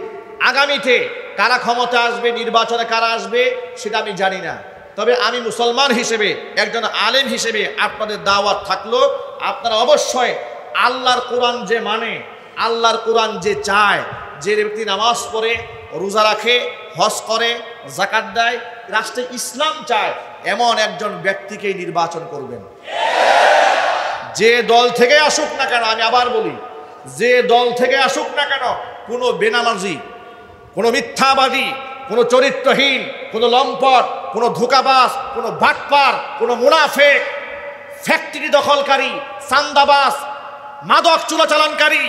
আগামীতে কারা ক্ষমতা আসবে, নির্বাচনে কারা আসবে সেটা আমি জানি না, তবে আমি মুসলমান হিসেবে, একজন আলেম হিসেবে আপনাদের দাওয়াত থাকলো, আপনারা অবশ্যই আল্লাহর কোরআন যে মানে, আল্লাহর কোরআন যে চায়, যে ব্যক্তি নামাজ পড়ে, রোজা রাখে, হজ করে, যাকাত দেয়, রাষ্ট্রে ইসলাম চায়, এমন একজন ব্যক্তিকেই নির্বাচন করবেন। যে দল থেকে আসুক না কেন, আমি আবার বলি, যে দল থেকে আসুক না কেন, কোনো বেনামাজি, কোনো মিথ্যাবাদী, কোনো চরিত্রহীন, কোনো লম্পট, কোনো ধোঁকাবাজ, কোনো বাটপার, কোনো মুনাফেক, ফ্যাক্টরি দখলকারী, চান্দাবাজ, মাদক চোরাচালানকারী,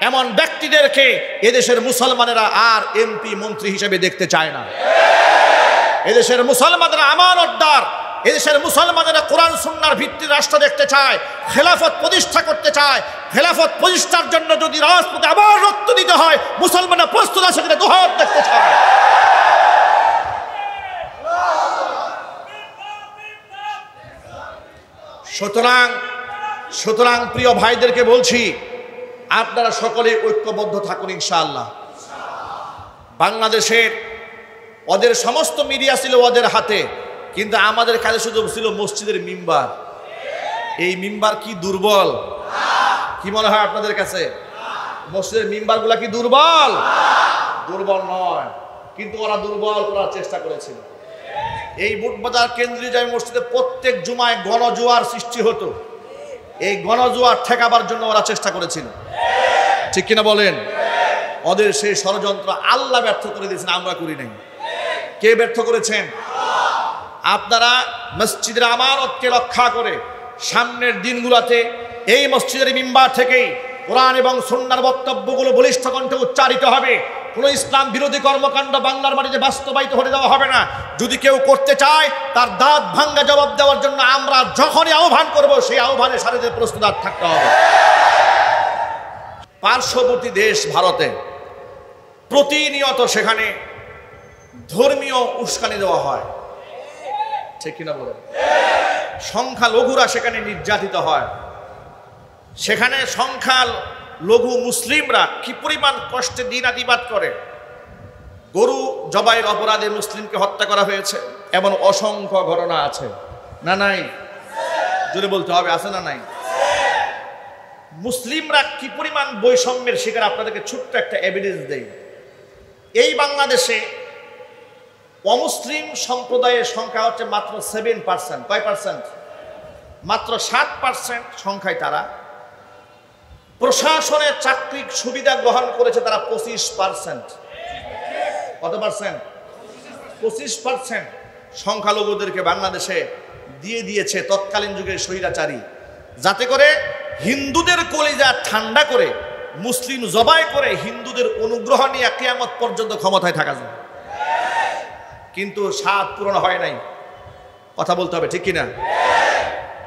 এমন ব্যক্তিদেরকে এদেশের মুসলমানেরা আর এমপি মন্ত্রী হিসেবে দেখতে চায় না। এদেশের মুসলমানেরা আমানতদার, এদেশের মুসলমানেরা কোরআন সুন্নাহর ভিত্তিতে রাষ্ট্র দেখতে চায়, খেলাফত প্রতিষ্ঠা করতে চায়। খেলাফত প্রতিষ্ঠার জন্য যদি রাজপথে আবার রক্ত দিতে হয়, মুসলমানরা প্রস্তুত আছে কিনা দুহাত দেখতে চায়। সুতরাং প্রিয় ভাইদেরকে বলছি, আপনারা সকলে ঐক্যবদ্ধ থাকুন ইনশাআল্লাহ। বাংলাদেশের ওদের সমস্ত মিডিয়া ছিল ওদের হাতে, কিন্তু আমাদের কাছে শুধু ছিল মসজিদের মিম্বার। এই মিম্বার কি দুর্বল? কি মনে হয় আপনাদের কাছে? মসজিদের মিম্বারগুলা কি দুর্বল? দুর্বল নয়, কিন্তু ওরা দুর্বল করার চেষ্টা করেছিল। এই বুটবাজার কেন্দ্রীয় জামে মসজিদে প্রত্যেক জুমায় গণজোয়ার সৃষ্টি হতো। এই গণজোয়ার ঠেকাবার জন্য ওরা চেষ্টা করেছিল, ঠিক কিনা বলেন? ওদের সেই ষড়যন্ত্র আল্লাহ ব্যর্থ করে দিয়েছেন, আমরা করি নাই। কে ব্যর্থ করেছেন? আপনারা মসজিদের আমানতকে রক্ষা করে সামনের দিনগুলোতে এই মসজিদের মিম্বার থেকেই কোরআন এবং সুন্নাহর বক্তব্যগুলো বলিষ্ঠ কণ্ঠে উচ্চারিত হবে। কোনো ইসলাম বিরোধী কর্মকাণ্ড বাংলার মাটিতে বাস্তবায়িত হতে দেওয়া হবে না। যদি কেউ করতে চায়, তার দাঁত ভাঙ্গা জবাব দেওয়ার জন্য আমরা যখনই আহ্বান করব, সেই আহ্বানে সাথে প্রস্তুত থাকতে হবে। পার্শ্ববর্তী দেশ ভারতে প্রতিনিয়ত সেখানে ধর্মীয় উস্কানি দেওয়া হয়, ঠিক কিনা বলেন? সংখ্যালঘুরা সেখানে নির্যাতিত হয়, সেখানে সংখ্যালঘু মুসলিমরা কি পরিমাণ কষ্টে দিনাতিপাত করে। গরু জবাইয়ের অপরাধে মুসলিমকে হত্যা করা হয়েছে, এমন অসংখ্য ঘটনা আছে না নাই? জোরে বলতে হবে, আছে না নাই? মুসলিমরা কি পরিমাণ বৈষম্যের শিকার আপনাদেরকে ছোট্ট একটা এভিডেন্স দেই। এই বাংলাদেশে অমুসলিম সম্প্রদায়ের সংখ্যা হচ্ছে মাত্র 7%। কয় পার্সেন্ট? মাত্র 7% সংখ্যায় তারা। প্রশাসনের চাকরির সুবিধা গ্রহণ করেছে তারা 25%। কত পার্সেন্ট? 25% সংখ্যালঘুদেরকে বাংলাদেশে দিয়ে দিয়েছে তৎকালীন যুগের স্বৈরাচারী, যাতে করে হিন্দুদের কলিজা ঠান্ডা করে মুসলিম জবাই করে হিন্দুদের অনুগ্রহ নিয়ে কিয়ামত পর্যন্ত ক্ষমতায় থাকা যায়। কিন্তু স্বাদ পূরণ হয় নাই, কথা বলতে হবে, ঠিক কিনা?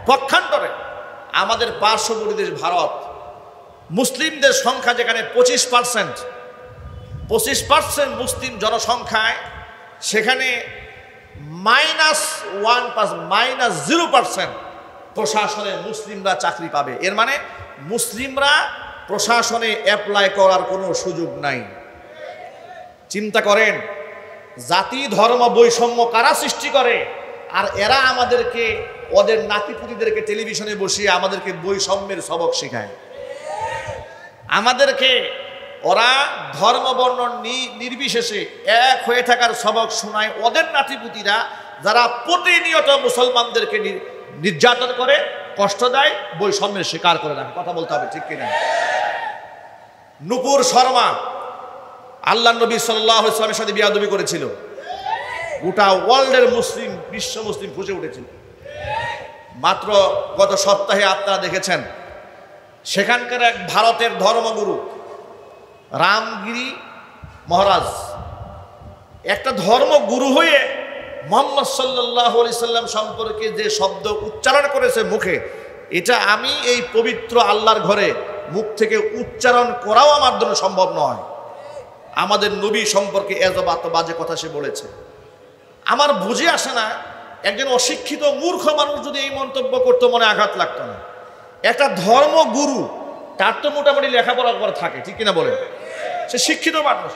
পক্ষান্তরে আমাদের পার্শ্ববর্তী দেশ ভারত, মুসলিমদের সংখ্যা যেখানে 25% মুসলিম জনসংখ্যায়, সেখানে -0% প্রশাসনে মুসলিমরা চাকরি পাবে। এর মানে মুসলিমরা প্রশাসনে অ্যাপ্লাই করার কোনো সুযোগ নাই। চিন্তা করেন, জাতি ধর্ম বৈষম্য কারা সৃষ্টি করে? আর এরা আমাদেরকে, ওদের নাতিপুতিদেরকে টেলিভিশনে বসিয়ে আমাদেরকে বৈষম্যের সবক শেখায়। আমাদেরকে ওরা ধর্ম বর্ণ নির্বিশেষে এক হয়ে থাকার সবক শোনায় ওদের নাতিপুতিরা, যারা প্রতিনিয়ত মুসলমানদেরকে নির্যাতন করে, কষ্ট দেয়, বৈষম্যের শিকার করে রাখে। কথা বলতে হবে, ঠিক কিনা? নূপুর শর্মা আল্লাহ নবী সাল্লাল্লাহু আলাইহি ওয়াসাল্লামের সাথে বিয়াদবি করেছিল, গোটা ওয়ার্ল্ডের মুসলিম, বিশ্ব মুসলিম ফুঁসে উঠেছিল। মাত্র গত সপ্তাহে আপনারা দেখেছেন, সেখানকার এক ভারতের ধর্মগুরু রামগিরি মহারাজ একটা ধর্মগুরু হয়ে মুহাম্মদ সাল্লাল্লাহু আলাইহি সাল্লাম সম্পর্কে যে শব্দ উচ্চারণ করেছে মুখে, এটা আমি এই পবিত্র আল্লাহর ঘরে মুখ থেকে উচ্চারণ করাও আমার জন্য সম্ভব নয়। আমাদের নবী সম্পর্কে এত বাজে কথা সে বলেছে। আমার বুঝে আসে না, একজন অশিক্ষিত মূর্খ মানুষ যদি এই মন্তব্য করতো মনে আঘাত লাগতো না? একটা ধর্মগুরু, তার তো মোটামুটি লেখাপড়া করা থাকে, ঠিক কিনা বলেন? সে শিক্ষিত মানুষ,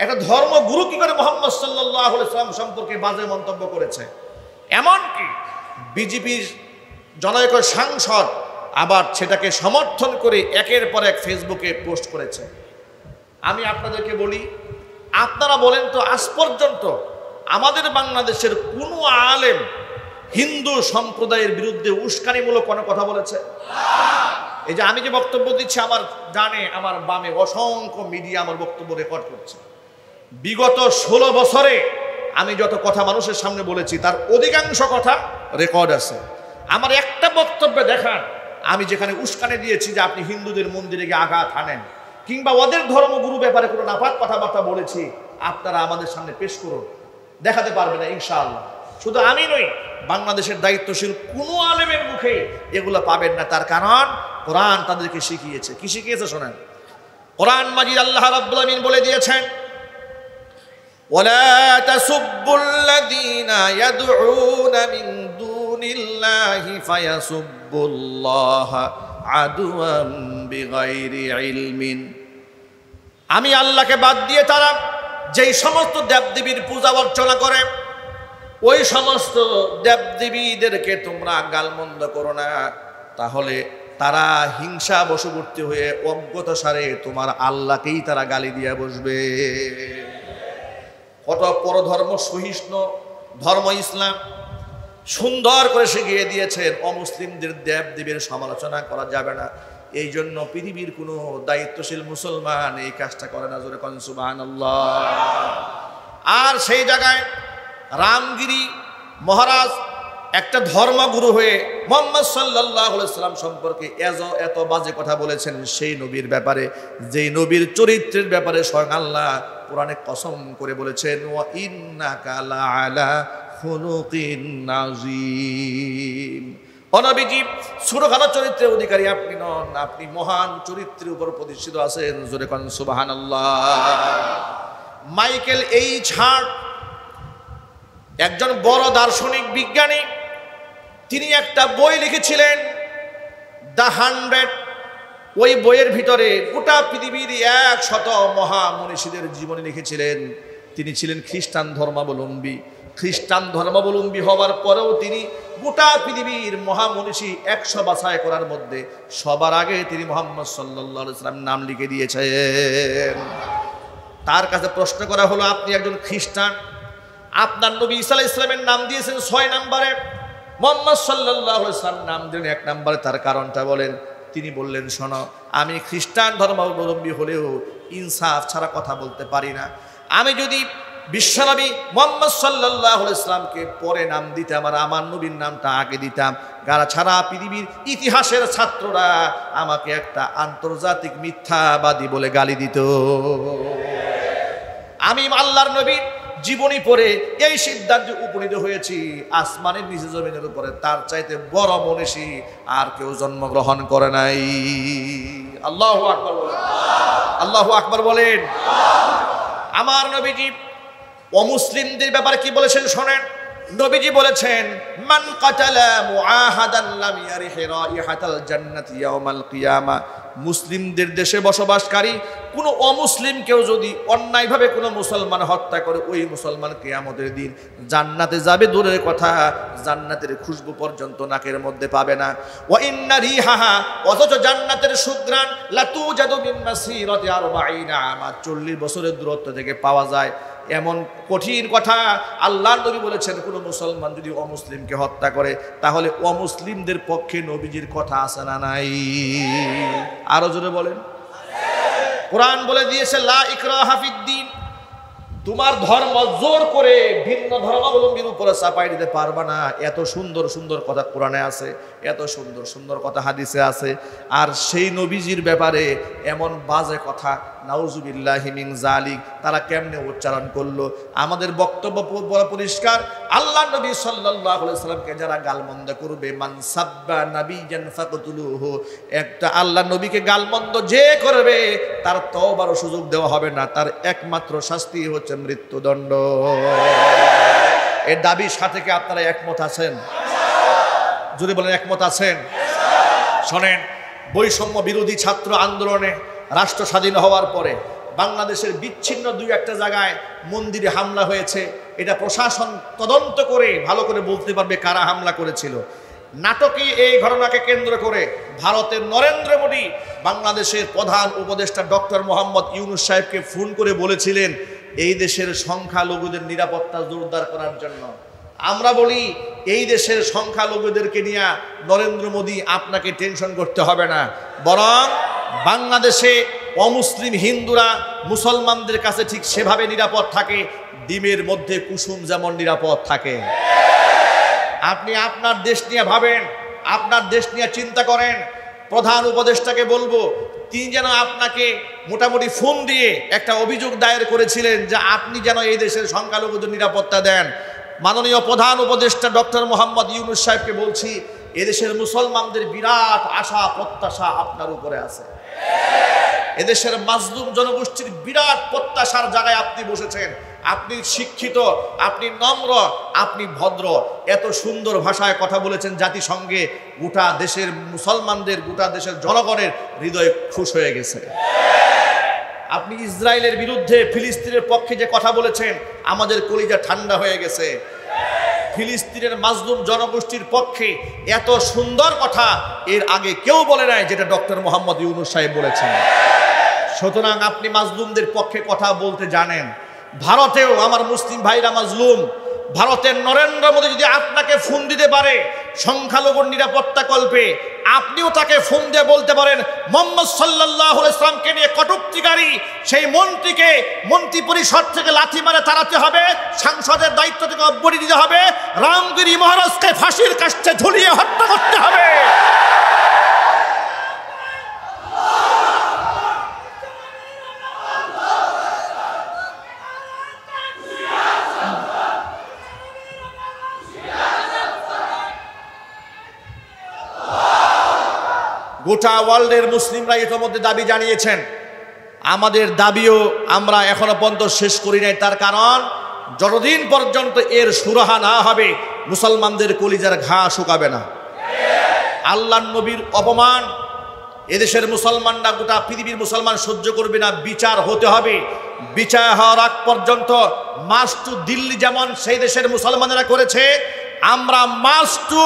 একটা ধর্মগুরু কি করে মুহাম্মদ সাল্লাল্লাহু আলাইহি সাল্লাম সম্পর্কে বাজে মন্তব্য করেছে? এমনকি বিজেপির জনৈক সাংসদ আবার সেটাকে সমর্থন করে একের পর এক ফেসবুকে পোস্ট করেছে। আমি আপনাদেরকে বলি, আপনারা বলেন তো, আজ পর্যন্ত আমাদের বাংলাদেশের কোনো আলেম হিন্দু সম্প্রদায়ের বিরুদ্ধে উস্কানিমূলক কোনো কথা বলেছে? এই যে আমি যে বক্তব্য দিচ্ছি, আমার ডানে আমার বামে অসংখ্য মিডিয়া আমার বক্তব্য রেকর্ড করছে। বিগত 16 বছরে আমি যত কথা মানুষের সামনে বলেছি, তার অধিকাংশ কথা রেকর্ড আছে। আমার একটা বক্তব্যে দেখান আমি যেখানে উস্কানি দিয়েছি যে আপনি হিন্দুদের মন্দিরে গিয়ে আঘাত হানেন, কিংবা ওদের ধর্মগুরু ব্যাপারে কোনো নাপাক কথাবার্তা বলেছি, আপনারা আমাদের সামনে পেশ করুন। দেখাতে পারবে না ইনশাআল্লাহ। শুধু আমি নই, বাংলাদেশের দায়িত্বশীল কোনো আলেমের মুখে এগুলো পাবেন না। তার কারণ কোরআন তাদেরকে শিখিয়েছে। কি শিখিয়েছে শোনেন, কোরআন মাজিদ আল্লাহ রাব্বুল আমিন বলে দিয়েছেন, ওয়ালা তাসুব্বুল্লাযীনা ইয়াদউনা মিন দুনিল্লাহি ফায়াসুব্বুল্লাহা আদওয়াম বিগাইরি ইলমিন। আমি আল্লাহকে বাদ দিয়ে তারা যেই সমস্ত দেবদেবীর পূজা অর্চনা করে, ওই সমস্ত দেবদেবীদেরকে তোমরা গালমন্দ করো না, তাহলে তারা হিংসা বশবর্তী হয়ে অজ্ঞতাসারে তোমার আল্লাহকেই তারা গালি দিয়ে বসবে। কত পরধর্ম সহিষ্ণু ধর্ম ইসলাম সুন্দর করে শিখিয়ে দিয়েছেন, অমুসলিমদের দেবদেবীর সমালোচনা করা যাবে না। এই জন্য পৃথিবীর কোনো দায়িত্বশীল মুসলমান এই কাজটা করে না। জোরে কোন সুবহানাল্লাহ। আর সেই জায়গায় রামগিরি মহারাজ একটা ধর্মগুরু হয়ে মুহাম্মদ সাল্লাল্লাহু আলাইহি সাল্লাম সম্পর্কে এত বাজে কথা বলেছেন, সেই নবীর ব্যাপারে, যেই নবীর চরিত্রের ব্যাপারে স্বয়ং আল্লাহ কোরআনে কসম করে বলেছেন, ওয়া ইন্নাকা লাআলা খুলুকিন নাযীম। অনবীজি ছোটখাটো চরিত্রের অধিকারী আপনি নন, আপনি মহান চরিত্রের উপর প্রতিষ্ঠিত আছেন। জোরে কোন সুবহানাল্লাহ। মাইকেল এইচ হার্ট, একজন বড় দার্শনিক বিজ্ঞানী, তিনি একটা বই লিখেছিলেন দ্য 100। ওই বইয়ের ভিতরে গোটা পৃথিবীর 100 মহামনীষীদের জীবনী লিখেছিলেন। তিনি ছিলেন খ্রিস্টান ধর্মাবলম্বী। খ্রিস্টান ধর্মাবলম্বী হওয়ার পরেও তিনি গোটা পৃথিবীর মহামনীষী 100 বাছাই করার মধ্যে সবার আগে তিনি মুহাম্মদ সাল্লাল্লাহু আলাইহি ওয়াসাল্লাম নাম লিখে দিয়েছেন। তার কাছে প্রশ্ন করা হলো, আপনি একজন খ্রিস্টান, আপনার নবী ঈসা আলাইহিস সালামের নাম দিয়েছেন 6 নম্বরে, মুহাম্মদ সাল্লাল্লাহু আলাইহি ওয়াসাল্লাম নাম দিলেন 1 নম্বরে, তার কারণটা বলেন। তিনি বললেন, শোনো, আমি খ্রিস্টান ধর্মাবলম্বী হলেও ইনসাফ ছাড়া কথা বলতে পারি না। আমি যদি বিশ্বনবী মুহাম্মদ সাল্লাল্লাহু আলাইহি ওয়াসাল্লামকে পরে নাম দিতাম আর আমার নবীর নামটা আগে দিতাম, যারা ছাড়া পৃথিবীর ইতিহাসের ছাত্ররা আমাকে একটা আন্তর্জাতিক মিথ্যাবাদী বলে গালি দিত। আমি আল্লাহর নবীর জীবনী পড়ে এই সিদ্ধান্তে উপনীত হয়েছি, আসমানের নিচে জমিনের উপরে তার চাইতে বড় মনীষী আর কেউ জন্মগ্রহণ করে নাই। আল্লাহু আকবার বলেন, আল্লাহু আকবার বলেন। আমার নবীজি অমুসলিমদের ব্যাপারে কি বলেছেন শোনেন। নবীজি বলেছেন, মান কাতালা মুআহাদান লাম ইয়ারিহ রাইহাতাল জান্নাতি ইয়াউমাল কিয়ামা। মুসলিমদের দেশে বসবাসকারী কোন অমুসলিম কেউ যদি অন্যায়ভাবে কোনো মুসলমান হত্যা করে, ওই মুসলমান কিয়ামতের দিন জান্নাতে যাবে দূরের কথা, জান্নাতের খুশবু পর্যন্ত নাকের মধ্যে পাবে না। ওয়া ইন্না রিহাহা, অথচ জান্নাতের সুঘ্রাণ লা তুজাদু মিন মাসিরাতি 40 আমা, 40 বছরের দূরত্ব থেকে পাওয়া যায়। এমন কঠিন কথা আল্লাহর নবী বলেছেন, কোনো মুসলমান যদি অমুসলিমকে হত্যা করে তাহলে অমুসলিমদের পক্ষে নবীজির কথা আছে না নাই? আরো জোরে বলেন। কোরআন বলে দিয়েছে, লা ইকরাহা ফিদ্দিন, তোমার ধর্ম জোর করে ভিন্ন ধর্মাবলম্বীর উপরে চাপাই দিতে পারবা না। এত সুন্দর সুন্দর কথা কোরআনে আছে, এত সুন্দর সুন্দর কথা হাদিসে আছে, আর সেই নবীজির ব্যাপারে এমন বাজে কথা, নাউজুবিল্লাহি মিন যালিক, তারা কেমনে উচ্চারণ করলো? আমাদের বক্তব্য বড় পরিষ্কার, আল্লাহ নবী সাল্লাল্লাহু আলাইহি সাল্লামকে যারা গালমন্দ করবে, মান সাব্বা নাবিয়ান ফাকতুলুহু, একটা আল্লাহ নবীকে গালমন্দ যে করবে তার তওবার সুযোগ দেওয়া হবে না, তার একমাত্র শাস্তি হচ্ছে মৃত্যুদণ্ড। এর দাবির সাথে কি আপনারা একমত আছেন? যদি বলেন একমত আছেন। শোনেন, বৈষম্য বিরোধী ছাত্র আন্দোলনে রাষ্ট্র স্বাধীন হওয়ার পরে বাংলাদেশের বিচ্ছিন্ন 2-1টা জায়গায় মন্দিরে হামলা হয়েছে। এটা প্রশাসন তদন্ত করে ভালো করে বলতে পারবে কারা হামলা করেছিল। নাটকে এই ঘটনাকে কেন্দ্র করে ভারতের নরেন্দ্র মোদী বাংলাদেশের প্রধান উপদেষ্টা ডক্টর মোহাম্মদ ইউনূস সাহেবকে ফোন করে বলেছিলেন এই দেশের সংখ্যালঘুদের নিরাপত্তা জোরদার করার জন্য। আমরা বলি, এই দেশের সংখ্যালঘুদেরকে নিয়ে নরেন্দ্র মোদী আপনাকে টেনশন করতে হবে না, বরং বাংলাদেশে অমুসলিম হিন্দুরা মুসলমানদের কাছে ঠিক সেভাবে নিরাপদ থাকে, ডিমের মধ্যে কুসুম যেমন নিরাপদ থাকে। আপনি আপনার দেশ নিয়ে ভাবেন, আপনার দেশ নিয়ে চিন্তা করেন। প্রধান উপদেষ্টাকে বলবো, তিনি যেন আপনাকে মোটামুটি ফোন দিয়ে একটা অভিযোগ দায়ের করেছিলেন যে আপনি যেন এই দেশের সংখ্যালঘুদের নিরাপত্তা দেন। মাননীয় প্রধান উপদেষ্টা ডক্টর মোহাম্মদ ইউনূস সাহেবকে বলছি, এদেশের মুসলমানদের বিরাট আশা প্রত্যাশা আপনার উপরে আছে। এদেশের মাজলুম জনগোষ্ঠীর বিরাট প্রত্যাশার জায়গায় আপনি বসেছেন। আপনি শিক্ষিত, আপনি নম্র, আপনি ভদ্র, এত সুন্দর ভাষায় কথা বলেছেন জাতিসংঘে, গোটা দেশের মুসলমানদের, গোটা দেশের জনগণের হৃদয় খুশ হয়ে গেছে। আপনি ইসরায়েলের বিরুদ্ধে ফিলিস্তিনের পক্ষে যে কথা বলেছেন, আমাদের কলিজা ঠান্ডা হয়ে গেছে। ফিলিস্তিনের মাজলুম জনগোষ্ঠীর পক্ষে এত সুন্দর কথা এর আগে কেউ বলে নাই যেটা ডক্টর মোহাম্মদ ইউনূস সাহেব বলেছেন। সুতরাং আপনি মাজলুমদের পক্ষে কথা বলতে জানেন। ভারতেও আমার মুসলিম ভাইরা মাজলুম, ভারতের নরেন্দ্র মোদী যদি আপনাকে ফোন দিতে পারে সংখ্যালঘুর নিরাপত্তা কল্পে, আপনিও তাকে ফোন দিয়ে বলতে পারেন মুহাম্মদ সাল্লাল্লাহু আলাইহি ওয়াসাল্লামকে নিয়ে কটূক্তিকারী সেই মন্ত্রীকে মন্ত্রী পরিষদ থেকে লাথি মারে তাড়াতে হবে, সাংসদের দায়িত্ব থেকে অব্যাহতি দিতে হবে, রামগিরি মহারাজকে ফাঁসির কাস্টে ঝুলিয়ে হত্যা করতে হবে। গোটা ওয়ার্ল্ডের মুসলিমরা ইতিমধ্যে দাবি জানিয়েছেন, আমাদের দাবিও আমরা এখনো পর্যন্ত শেষ করি নাই, তার কারণ যতদিন পর্যন্ত এর সুরাহা না হবে মুসলমানদের কলিজার ঘা শুকাবে না। আল্লাহর নবীর অপমান এদেশের মুসলমানরা, গোটা পৃথিবীর মুসলমান সহ্য করবে না, বিচার হতে হবে। বিচার হওয়ার আগ পর্যন্ত মার্চ টু দিল্লি যেমন সেই দেশের মুসলমানেরা করেছে, আমরা মার্চ টু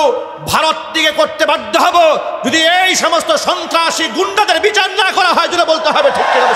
ভারত থেকে করতে বাধ্য হব যদি এই সমস্ত সন্ত্রাসী গুন্ডাদের বিচার না করা হয়। যেটা বলতে হবে ঠিক কিনা?